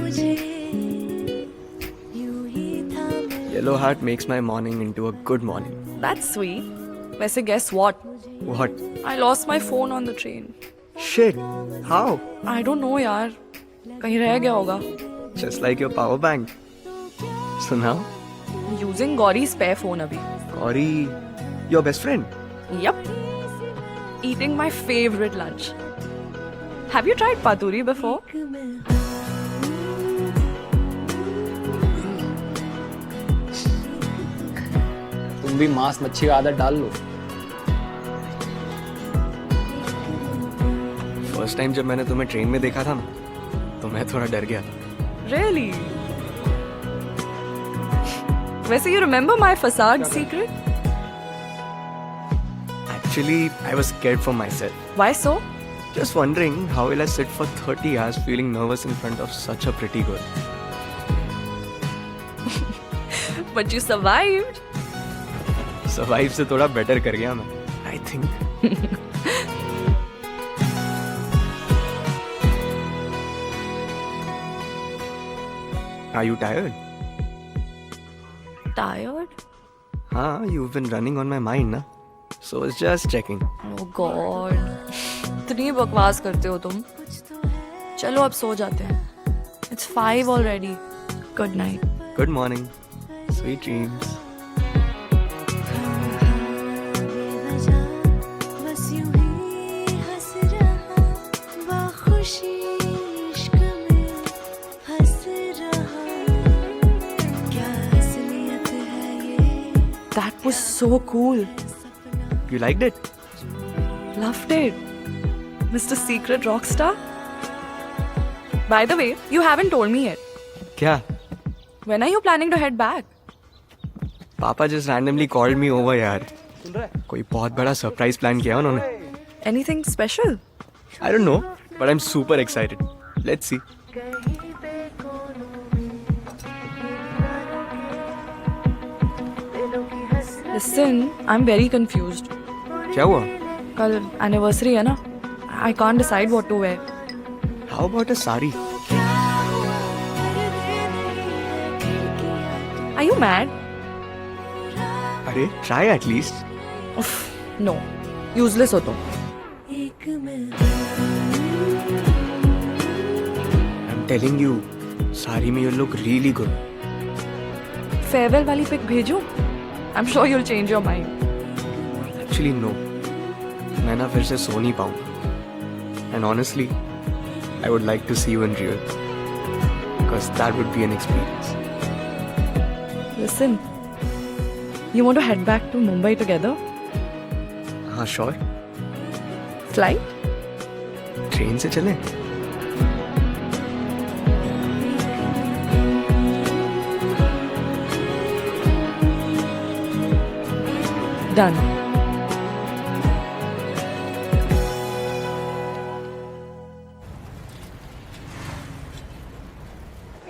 मुझे यूं ही था मैं Yellow heart makes my morning into a good morning. That's sweet. वैसे guess what? What? I lost my phone on the train. Shit. How? I don't know यार. कहीं रह गया होगा. Just like your power bank. So now, Using Gauri's spare phone अभी. Gauri, your best friend. Yup. Eating my favorite lunch. Have you tried paturi before? तुम भी मांस मच्छी का आदत डाल लो। फर्स्ट टाइम जब मैंने तुम्हें ट्रेन में देखा था ना, तो मैं थोड़ा डर गया था. Really? वैसे you remember my facade secret? Actually, I was scared for myself. Why so? Just wondering how will I sit for 30 hours feeling nervous in front of such a pretty girl. But you survived. Survive से थोड़ा better कर गया मैं. I think. Are you tired? Tired? हाँ, you've been running on my mind ना. So it's just checking. Oh God. इतनी बकवास करते हो तुम. चलो अब सो जाते हैं. It's 5 already. Good night. Good morning. Sweet dreams. बेवजह बस यूं ही हंस रहा बाखुशी इश्क में फंस रहा क्या असलियत है ये That was so cool. You liked it? Loved it. Mr. Secret Rockstar. By the way, you haven't told me yet. क्या? When are you planning to head back? पापा just randomly called me over यार. कोई बहुत बड़ा surprise plan किया उन्होंने. Anything special? I don't know, but I'm super excited. Let's see. Listen, I'm very confused. क्या हुआ? कल anniversary है ना? I can't decide what to wear. How about a sari? Are you mad? अरे try at least. Uff, no. Useless हो तुम. एक मैं I'm telling you, sari में you look really good. Farewell वाली pic भेजूं? I'm sure you'll change your mind. Actually no. मैं ना फिर से सो नहीं पाऊँ. And honestly, I would like to see you in real. Because that would be an experience. Listen, you want to head back to Mumbai together? हाँ sure. Flight? Train से चलें? Done.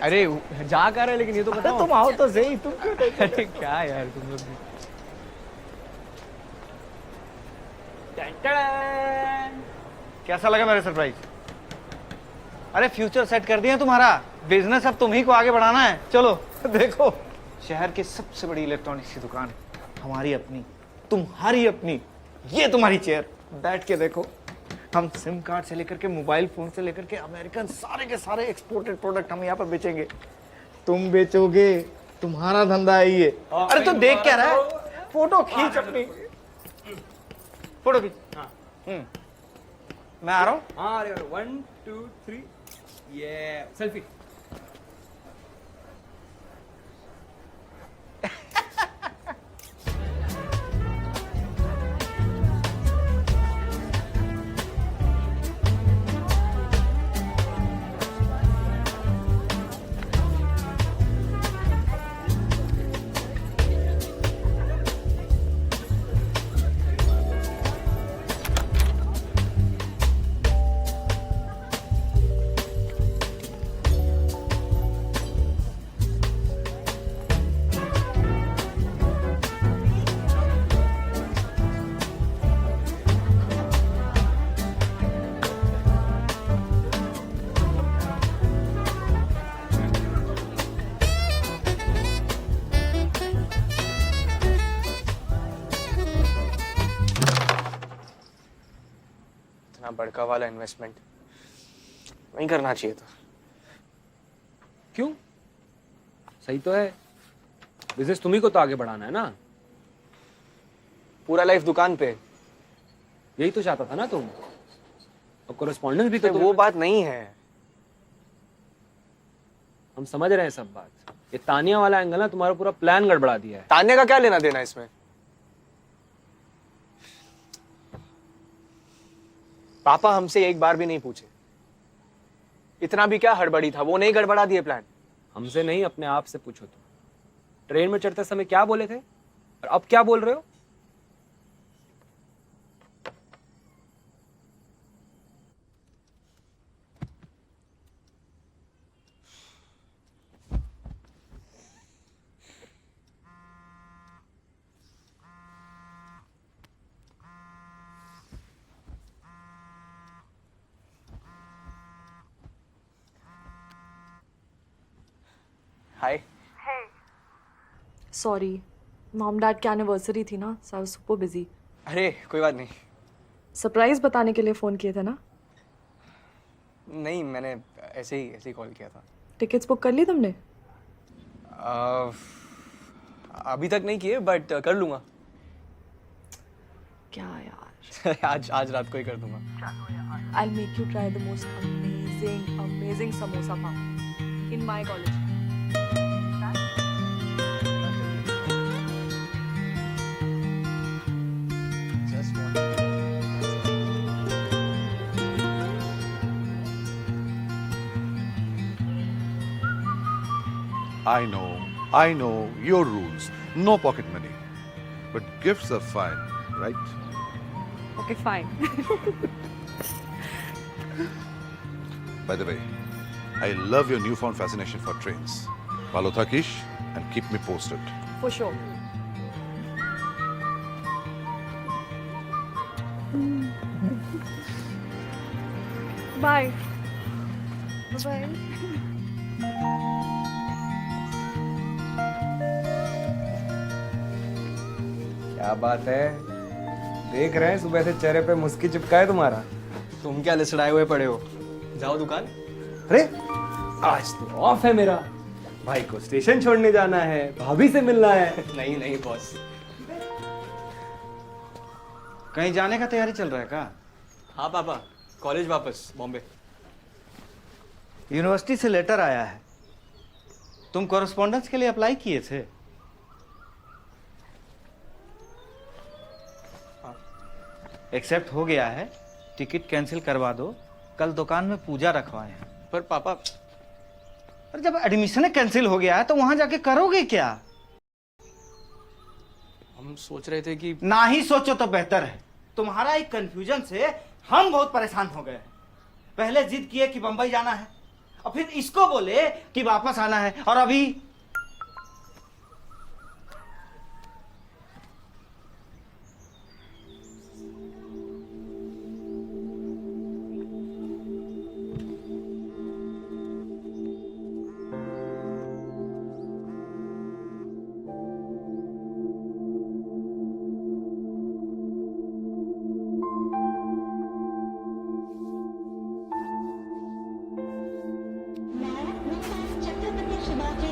अरे जा कर रहे लेकिन ये तो बताओ. तुम आओ तो सही. तुम क्यों? अरे क्या यार तुम लोग. कैसा लगा मेरा सरप्राइज? अरे फ्यूचर सेट कर दिया तुम्हारा. बिजनेस अब तुम ही को आगे बढ़ाना है. चलो देखो, शहर की सबसे बड़ी इलेक्ट्रॉनिक्स की दुकान हमारी अपनी, तुम्हारी अपनी. ये तुम्हारी चेयर, बैठ के देखो. हम सिम कार्ड से लेकर के मोबाइल फोन से लेकर के अमेरिकन सारे के सारे एक्सपोर्टेड प्रोडक्ट हम यहाँ पर बेचेंगे. तुम बेचोगे, तुम्हारा धंधा है ये. अरे तो देख क्या रहा है? फोटो खींच अपनी. फोटो खींच. मैं आ रहा हूँ. हाँ अरे 1 2 3 ये सेल्फी. बड़का वाला इन्वेस्टमेंट नहीं करना चाहिए था। क्यों? सही तो है, बिजनेस तुम्ही को तो आगे बढ़ाना है ना। पूरा लाइफ दुकान पे। यही तो चाहता था ना तुम, और कोरेस्पॉन्डेंस भी तो वो बात नहीं है। हम समझ रहे हैं सब बात। ये तानिया वाला एंगल ना तुम्हारा पूरा प्लान गड़बड़ा दिया है। तान्या का क्या लेना देना इसमें? पापा हमसे एक बार भी नहीं पूछे। इतना भी क्या हड़बड़ी था, वो नहीं गड़बड़ा दिए प्लान। हमसे नहीं, अपने आप से पूछो तुम। ट्रेन में चढ़ते समय क्या बोले थे और अब क्या बोल रहे हो? हाय। सॉरी, मॉम डैड की एनिवर्सरी थी ना, सो आई वाज सुपर बिजी। अरे कोई बात नहीं। सरप्राइज बताने के लिए फ़ोन किए थे ना? नहीं, मैंने ऐसे ही कॉल किया था। टिकट्स बुक कर ली तुमने? अभी तक नहीं किए, बट कर लूंगा। क्या यार। आज रात को ही कर दूंगा। I'll make you try the most amazing samosa pav in my college. I know your rules. No pocket money. But gifts are fine, right? Okay, fine. By the way, I love your newfound fascination for trains. Follow Thakish and keep me posted. For sure. Bye. Bye. क्या बात है, देख रहे हैं सुबह से चेहरे पे मुस्की चिपका है तुम्हारा। तुम क्या लिसड़ाए हुए पड़े हो? जाओ दुकान। अरे आज तो ऑफ है मेरा, भाई को स्टेशन छोड़ने जाना है, भाभी से मिलना है। नहीं बॉस। कहीं जाने का तैयारी चल रहा है क्या? हाँ पापा, कॉलेज वापस बॉम्बे। यूनिवर्सिटी से लेटर आया है, तुम कॉरेस्पॉन्डेंस के लिए अप्लाई किए थे। एक्सेप्ट हो गया है, टिकट कैंसिल करवा दो, कल दुकान में पूजा रखवाए हैं। पर पापा, अरे जब एडमिशन कैंसिल हो गया है तो वहां जाके करोगे क्या? हम सोच रहे थे कि ना ही सोचो तो बेहतर है। तुम्हारा एक कंफ्यूजन से हम बहुत परेशान हो गए। पहले जिद किए कि बंबई जाना है, और फिर इसको बोले कि वापस आना है, और अभी Chhatrapati Shivaji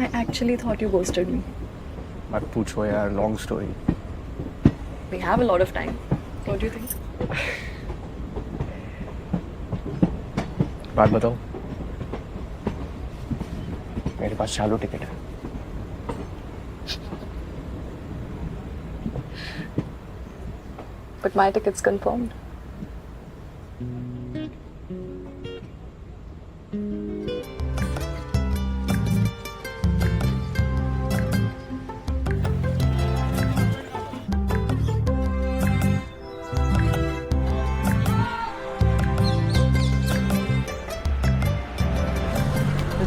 I actually thought you ghosted me. मत पूछो यार, long story. We have a lot of time. Don't you think? बात बताओ. मेरे पास चालू टिकट है. But my ticket's confirmed.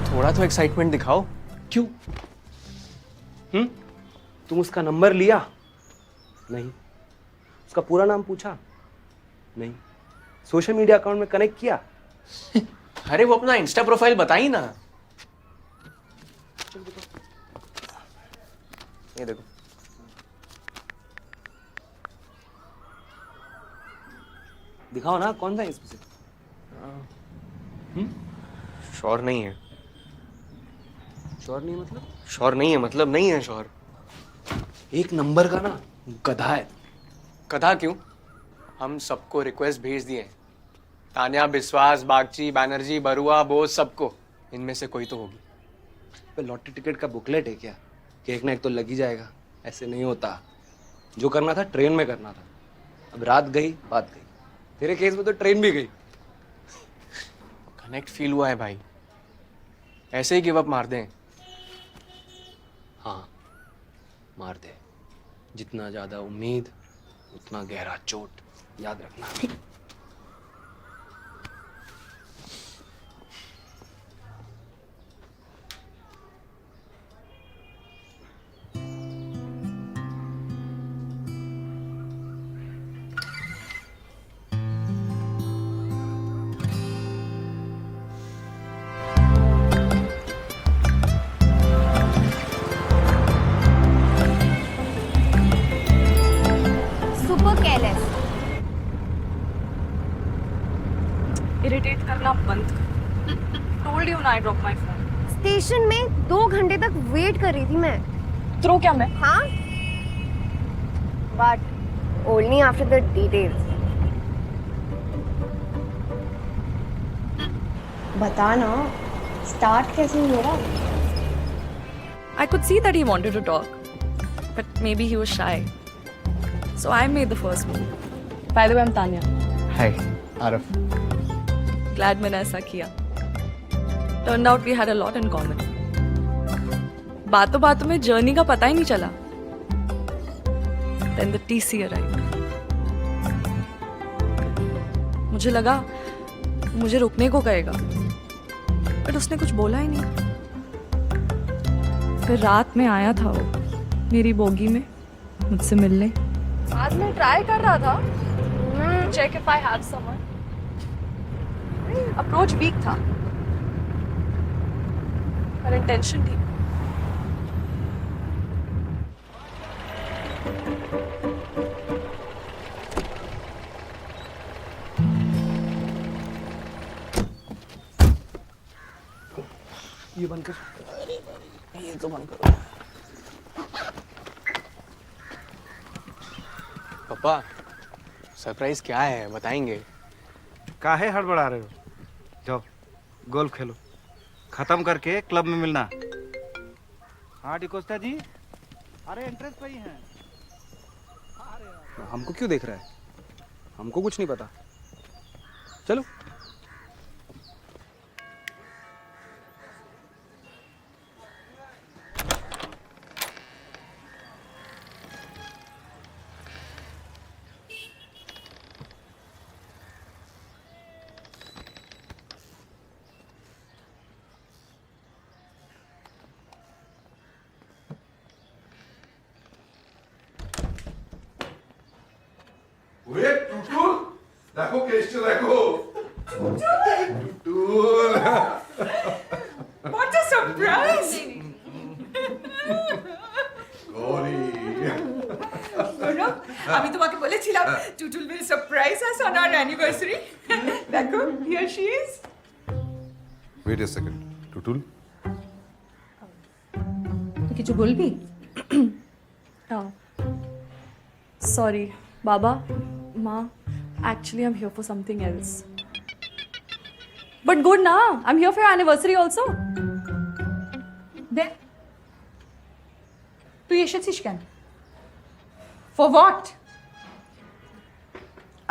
थोड़ा तो एक्साइटमेंट दिखाओ. क्यों? तुम उसका नंबर लिया? नहीं. उसका पूरा नाम पूछा? नहीं. सोशल मीडिया अकाउंट में कनेक्ट किया? अरे वो अपना इंस्टा प्रोफाइल बताई ना. ये देखो. दिखाओ ना, कौन सा है इसमें से? श्योर नहीं है. श्योर नहीं मतलब? श्योर नहीं है मतलब नहीं है श्योर. एक नंबर का ना गधा है. कथा क्यों? हम सबको रिक्वेस्ट भेज दिए. तान्या, बिस्वास, बागची, बैनर्जी, बरुआ, बोस, सबको. इनमें से कोई तो होगी. पे लॉटरी टिकट का बुकलेट है क्या? कि एक ना एक तो लग ही जाएगा. ऐसे नहीं होता. जो करना था ट्रेन में करना था. अब रात गई बात गई. तेरे केस में तो ट्रेन भी गई. कनेक्ट फील हुआ है भाई. ऐसे ही गिव अप मार दें. हाँ, मार दे. जितना ज्यादा उम्मीद उतना गहरा चोट. याद रखना. Super careless. Irritate करना बंद कर. Told you ना I dropped my phone. Station में 2 घंटे तक वेट कर रही थी मैं. Throw क्या मैं? हाँ? But only after the details. बता ना, स्टार्ट कैसे हुआ मेरा? I could see that he wanted to talk, but maybe he was shy. So I made the first move. By the way, I'm Tanya. Hi Arif. Glad मैंने ऐसा किया. Turned out we had a lot in common. बातों बातों में journey का पता ही नहीं चला. Then the TC arrived. मुझे लगा मुझे रुकने को कहेगा, बट उसने कुछ बोला ही नहीं. फिर रात में आया था वो मेरी बोगी में मुझसे मिलने. आज मैं ट्राई कर रहा था check if I have someone. Approach weak था पर इंटेंशन थी. ये बंद कर. ये तो बंद करो. पापा, सरप्राइज क्या है बताएंगे? काहे हड़बड़ा रहे हो? जाओ गोल्फ खेलो. खत्म करके क्लब में मिलना. हाँ डिकोस्टा जी. अरे एंट्रेंस पे ही हैं. हमको क्यों देख रहा है? हमको कुछ नहीं पता. चलो. Wait, টুটুল, দেখো কেসটা দেখো. Tutul. What a surprise! Gauri. গৌরব, আমি তোমাকে বলেছিলাম Tutul will surprise us on our anniversary. দেখো, here she is. Wait a second. Tutul. কিছু বলবি? Sorry, Baba, Ma, actually I'm here for something else. But good na, I'm here for your anniversary also. দে, তুই এসেছিস কেন? For what?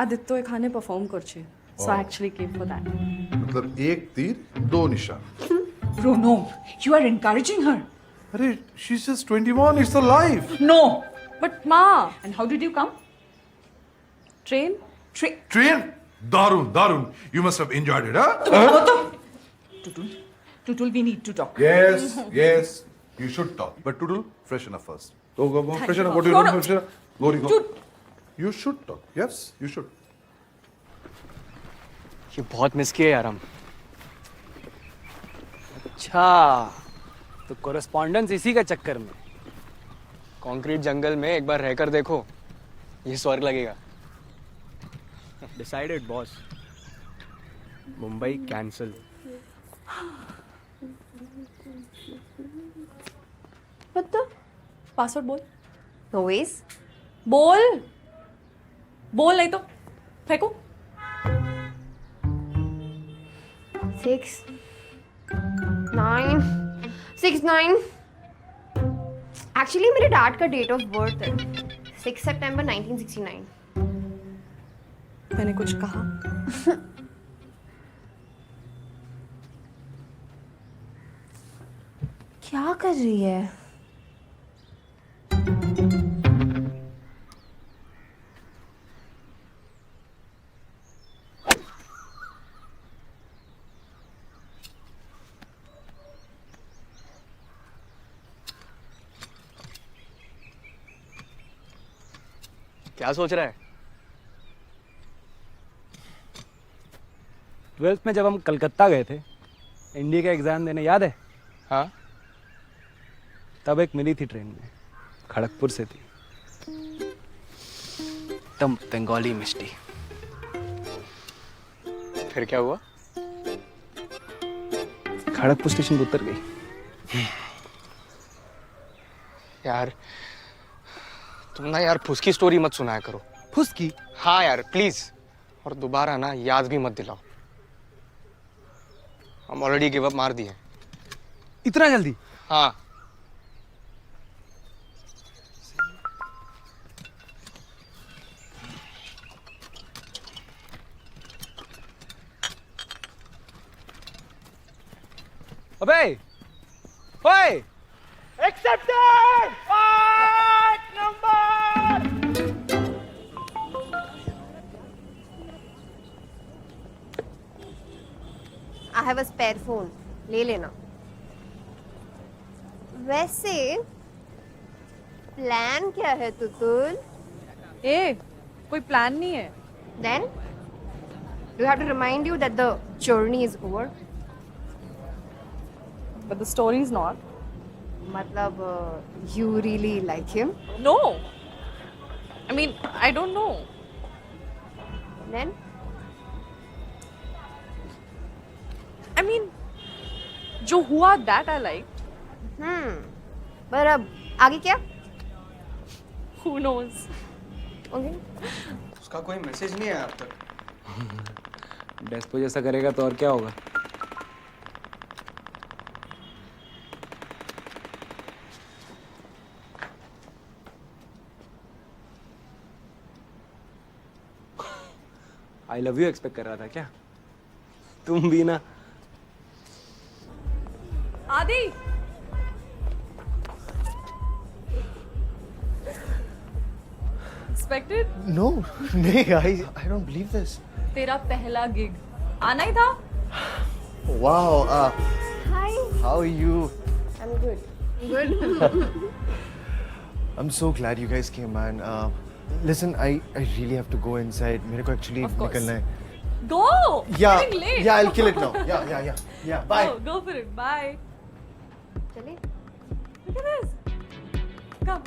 Aditya এখানে perform করছে, so I actually came for that. मतलब एक तीर दो निशान. Pranam, you are encouraging her. अरे she's just 21. It's her life. No. But Ma, And how did you come? train? Train. Darun, Darun. You must have enjoyed it, huh? Tutul, we need to talk. Yes, yes. You should talk. But Tudul, freshen up first. Go. Freshen up. What do you do? Freshen up. Glory, go. You should talk. Yes, you should. ये बहुत miss किया यार हम. अच्छा, तो correspondence इसी का चक्कर में. कंक्रीट जंगल में एक बार रहकर देखो, ये स्वर्ग लगेगा. Decided, boss. Mumbai cancel. What the? Password बोल. No ways. बोल नहीं तो फेंको. 6 9 6 9. एक्चुअली मेरे डैड का डेट ऑफ बर्थ है 6 सितंबर 1969. मैंने कुछ कहा? क्या कर रही है? क्या सोच रहा है? 12th में जब हम कलकत्ता गए थे इंडी का एग्जाम देने, याद है? हाँ, तब एक मिली थी ट्रेन में, खड़गपुर से थी, एकदम बंगाली मिष्टी. फिर क्या हुआ? खड़गपुर स्टेशन पर उतर गई. यार तुम ना यार फुसकी स्टोरी मत सुनाया करो. फुसकी? हाँ यार प्लीज. और दोबारा ना याद भी मत दिलाओ. हम ऑलरेडी गिव अप मार दिए. इतना जल्दी? हाँ. अबे ओए, accepted 5 number. I have a spare phone, ले लेना. वैसे प्लान क्या है तुतुल? कोई प्लान नहीं है. Then you have to remind you that the journey is over. But the story is not. मतलब you really like him? No. I mean, I don't know. Then I mean, जो हुआ that I liked. पर अब आगे क्या? Who knows? Okay. उसका कोई message नहीं आया अब तक. डेस्पो जैसा करेगा तो और क्या होगा? आई लव यू एक्सपेक्ट कर रहा था क्या? तुम भी ना. आदि. Expected? No, नहीं, I don't believe this. तेरा पहला गिग आना ही था. Wow. Hi. How are you? I'm good. Good. I'm so glad you guys came, man. Listen, I really have to go inside. मेरे को actually Of course. निकलना है. Go. Yeah, Getting late. yeah, I'll kill it now. Yeah. Bye. Go for it. Bye. चले. Look at this. Come.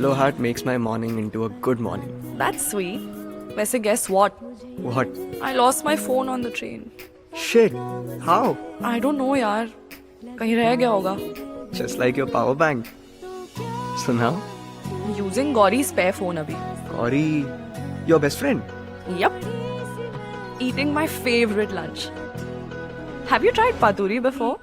Yellow heart makes my morning into a good morning. That's sweet. वैसे guess what? What? I lost my phone on the train. Shit. How? I don't know यार. कहीं रह गया होगा. Just like your power bank. So now, Using Gauri's spare phone अभी. Gauri, your best friend. Yup. Eating my favorite lunch. Have you tried paturi before?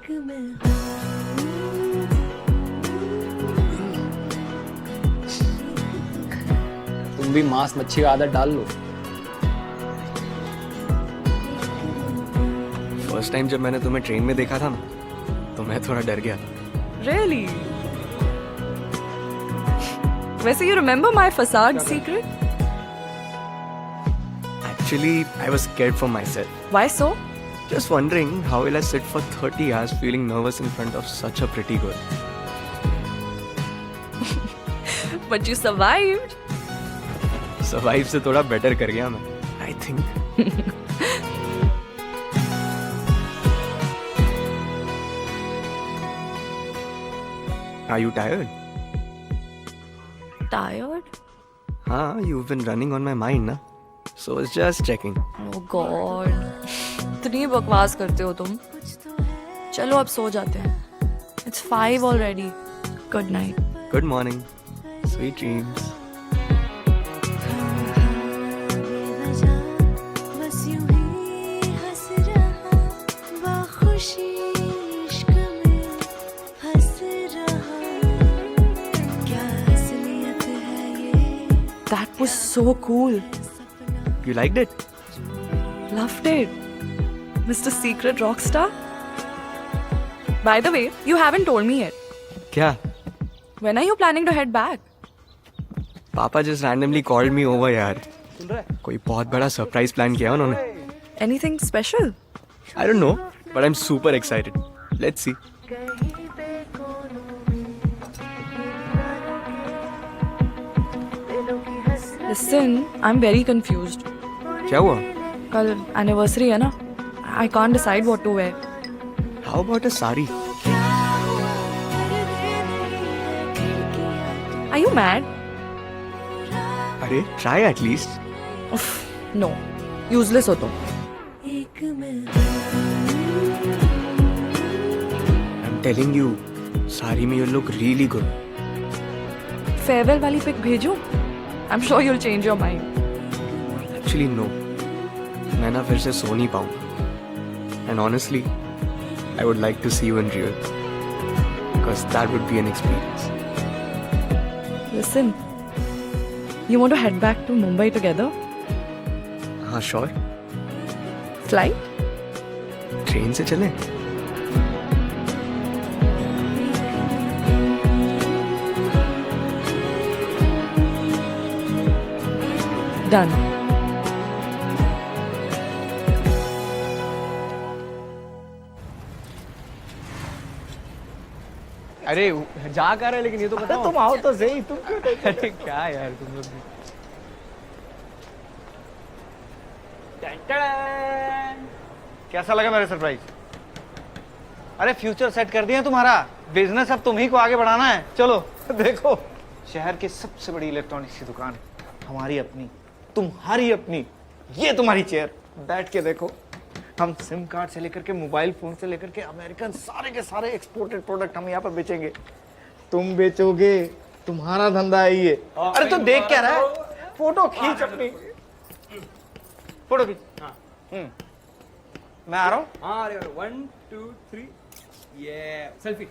तुम भी मांस मच्छी का आदत डाल लो. फर्स्ट टाइम जब मैंने तुम्हें ट्रेन में देखा था ना, तो मैं थोड़ा डर गया था. Really? वैसे you remember my facade secret? Actually, I was scared for myself. Why so? Just wondering how will I sit for 30 hours feeling nervous in front of such a pretty girl. But you survived. Survive से थोड़ा better कर गया मैं. I think. Are you tired? Tired? हाँ, you've been running on my mind ना. So it's just checking. Oh God. इतनी बकवास करते हो तुम. चलो अब सो जाते हैं. It's 5 already. Good night. Good morning. Sweet dreams. बेवजह बस यूं ही हंस रहा बाखुशी इश्क में फंस रहा क्या असलियत है ये That was so cool. You liked it? Loved it. Mr. Secret Rockstar. By the way, you haven't told me yet. क्या? When are you planning to head back? पापा just randomly called me over यार. कोई बहुत बड़ा surprise plan किया उन्होंने. Anything special? I don't know, but I'm super excited. Let's see. Listen, I'm very confused. क्या हुआ? कल anniversary है ना? I can't decide what to wear. How about a sari? Are you mad? अरे try at least. Uff, no. Useless हो तुम. एक मैं I'm telling you, sari में you look really good. Farewell वाली pic भेजूं? I'm sure you'll change your mind. Actually no. मैं ना फिर से सो नहीं पाऊंगा. And honestly, I would like to see you in real. Because that would be an experience. Listen, you want to head back to Mumbai together? हाँ sure. Flight? Train से चलें? Done. अरे जा कर है लेकिन ये तो बताओ. तुम आओ तो सही. तुम क्यों? अरे क्या यार तुम लोग. कैसा लगा मेरा सरप्राइज? अरे फ्यूचर सेट कर दिया तुम्हारा. बिजनेस अब तुम ही को आगे बढ़ाना है. चलो देखो, शहर की सबसे बड़ी इलेक्ट्रॉनिक्स की दुकान हमारी अपनी, तुम्हारी अपनी. ये तुम्हारी चेयर, बैठ के देखो. हम सिम कार्ड से लेकर के मोबाइल फोन से लेकर के अमेरिकन सारे के सारे एक्सपोर्टेड प्रोडक्ट हम यहाँ पर बेचेंगे. तुम बेचोगे, तुम्हारा धंधा है ये. अरे तो देख क्या रहा है? फोटो खींच अपनी. फोटो खींच. मैं आ रहा हूँ. हाँ अरे 1 2 3 ये सेल्फी.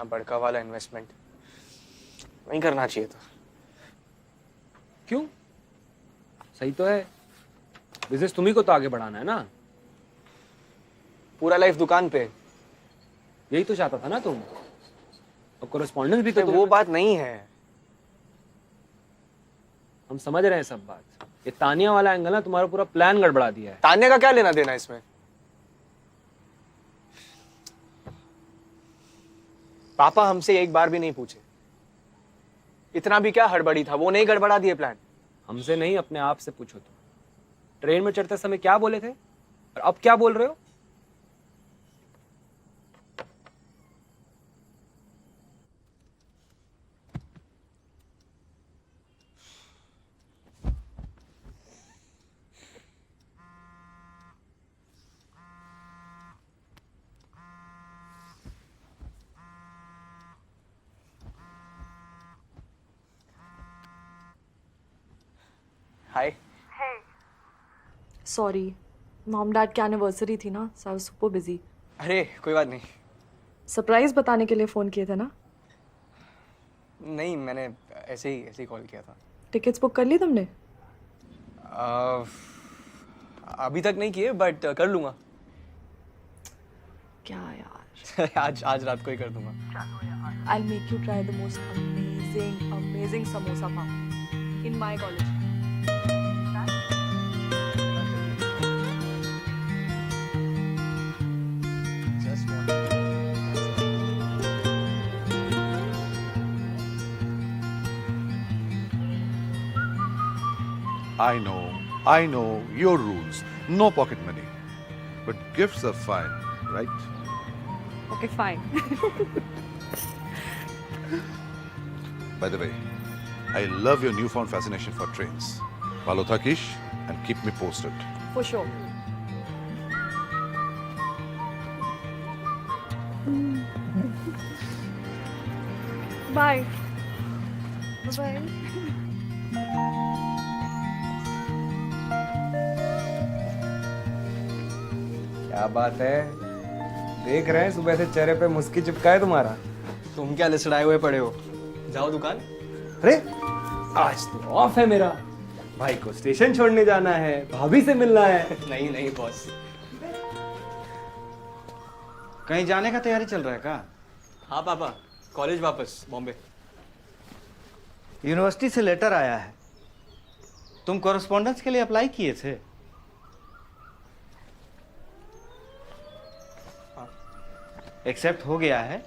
बड़का वाला इन्वेस्टमेंट नहीं करना चाहिए था। क्यों? सही तो है, बिजनेस तुम्ही को तो आगे बढ़ाना है ना। पूरा लाइफ दुकान पे। यही तो चाहता था ना तुम, और कोरेस्पॉन्डेंस भी तो वो बात नहीं है। हम समझ रहे हैं सब बात। ये तानिया वाला एंगल ना तुम्हारा पूरा प्लान गड़बड़ा दिया है। तान्या का क्या लेना देना इसमें? पापा हमसे एक बार भी नहीं पूछे। इतना भी क्या हड़बड़ी था, वो नहीं गड़बड़ा दिए प्लान। हमसे नहीं, अपने आप से पूछो तुम। ट्रेन में चढ़ते समय क्या बोले थे और अब क्या बोल रहे हो? हाय। सॉरी, मॉम डैड की एनिवर्सरी थी ना, सो आई वाज सुपर बिजी। अरे कोई बात नहीं। सरप्राइज बताने के लिए फ़ोन किए थे ना? नहीं, मैंने ऐसे ही कॉल किया था। टिकट्स बुक कर ली तुमने? अभी तक नहीं किए, बट कर लूंगा। क्या यार। आज रात को ही कर दूंगा। I'll make you try the most amazing samosa farm in my college. I know your rules. No pocket money. But gifts are fine, right? Okay, fine. By the way, I love your newfound fascination for trains. Follow Thakish and keep me posted. For sure. Bye. Bye-bye. क्या बात है, देख रहे हैं सुबह से चेहरे पे मुस्की चिपका है तुम्हारा। तुम क्या लिसड़ाए हुए पड़े हो? जाओ दुकान। अरे आज तो ऑफ है मेरा, भाई को स्टेशन छोड़ने जाना है, भाभी से मिलना है। नहीं बॉस। कहीं जाने का तैयारी चल रहा है क्या? हाँ पापा, कॉलेज वापस बॉम्बे। यूनिवर्सिटी से लेटर आया है, तुम कॉरेस्पॉन्डेंस के लिए अप्लाई किए थे? एक्सेप्ट हो गया है,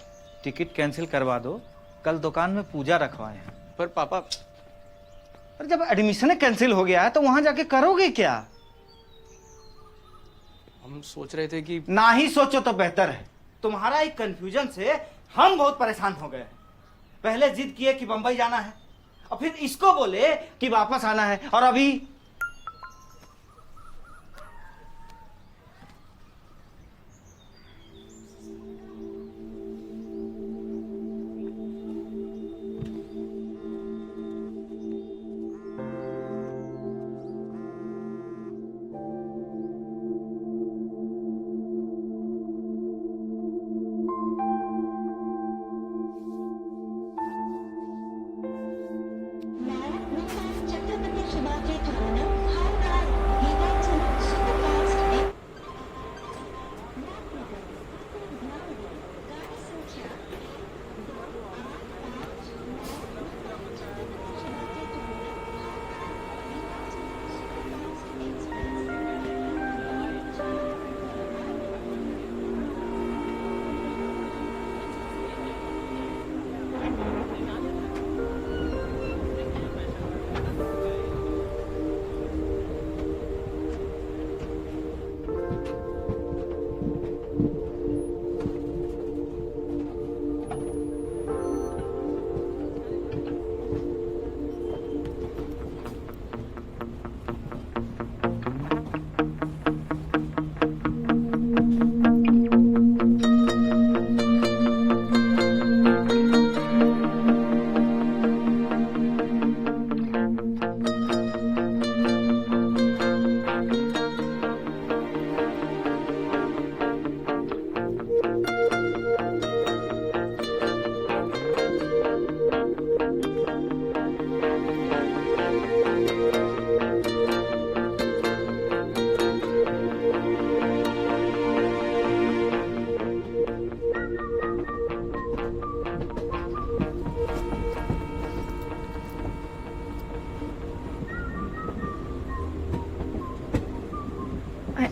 टिकट कैंसिल करवा दो, कल दुकान में पूजा रखवाए हैं। पर पापा, और जब एडमिशन कैंसिल हो गया है तो वहां जाके करोगे क्या? हम सोच रहे थे कि ना ही सोचो तो बेहतर है। तुम्हारा एक कंफ्यूजन से हम बहुत परेशान हो गए। पहले जिद किए कि बंबई जाना है, और फिर इसको बोले कि वापस आना है, और अभी Chhatrapati Shivaji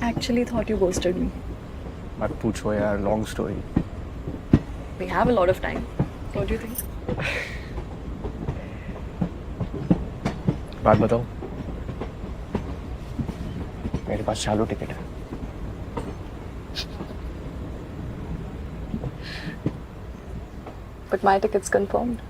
actually thought you ghosted me. मत पूछो यार, long story. We have a lot of time. What do you think? बात बताओ. मेरे पास चालू टिकट है. But my ticket's confirmed.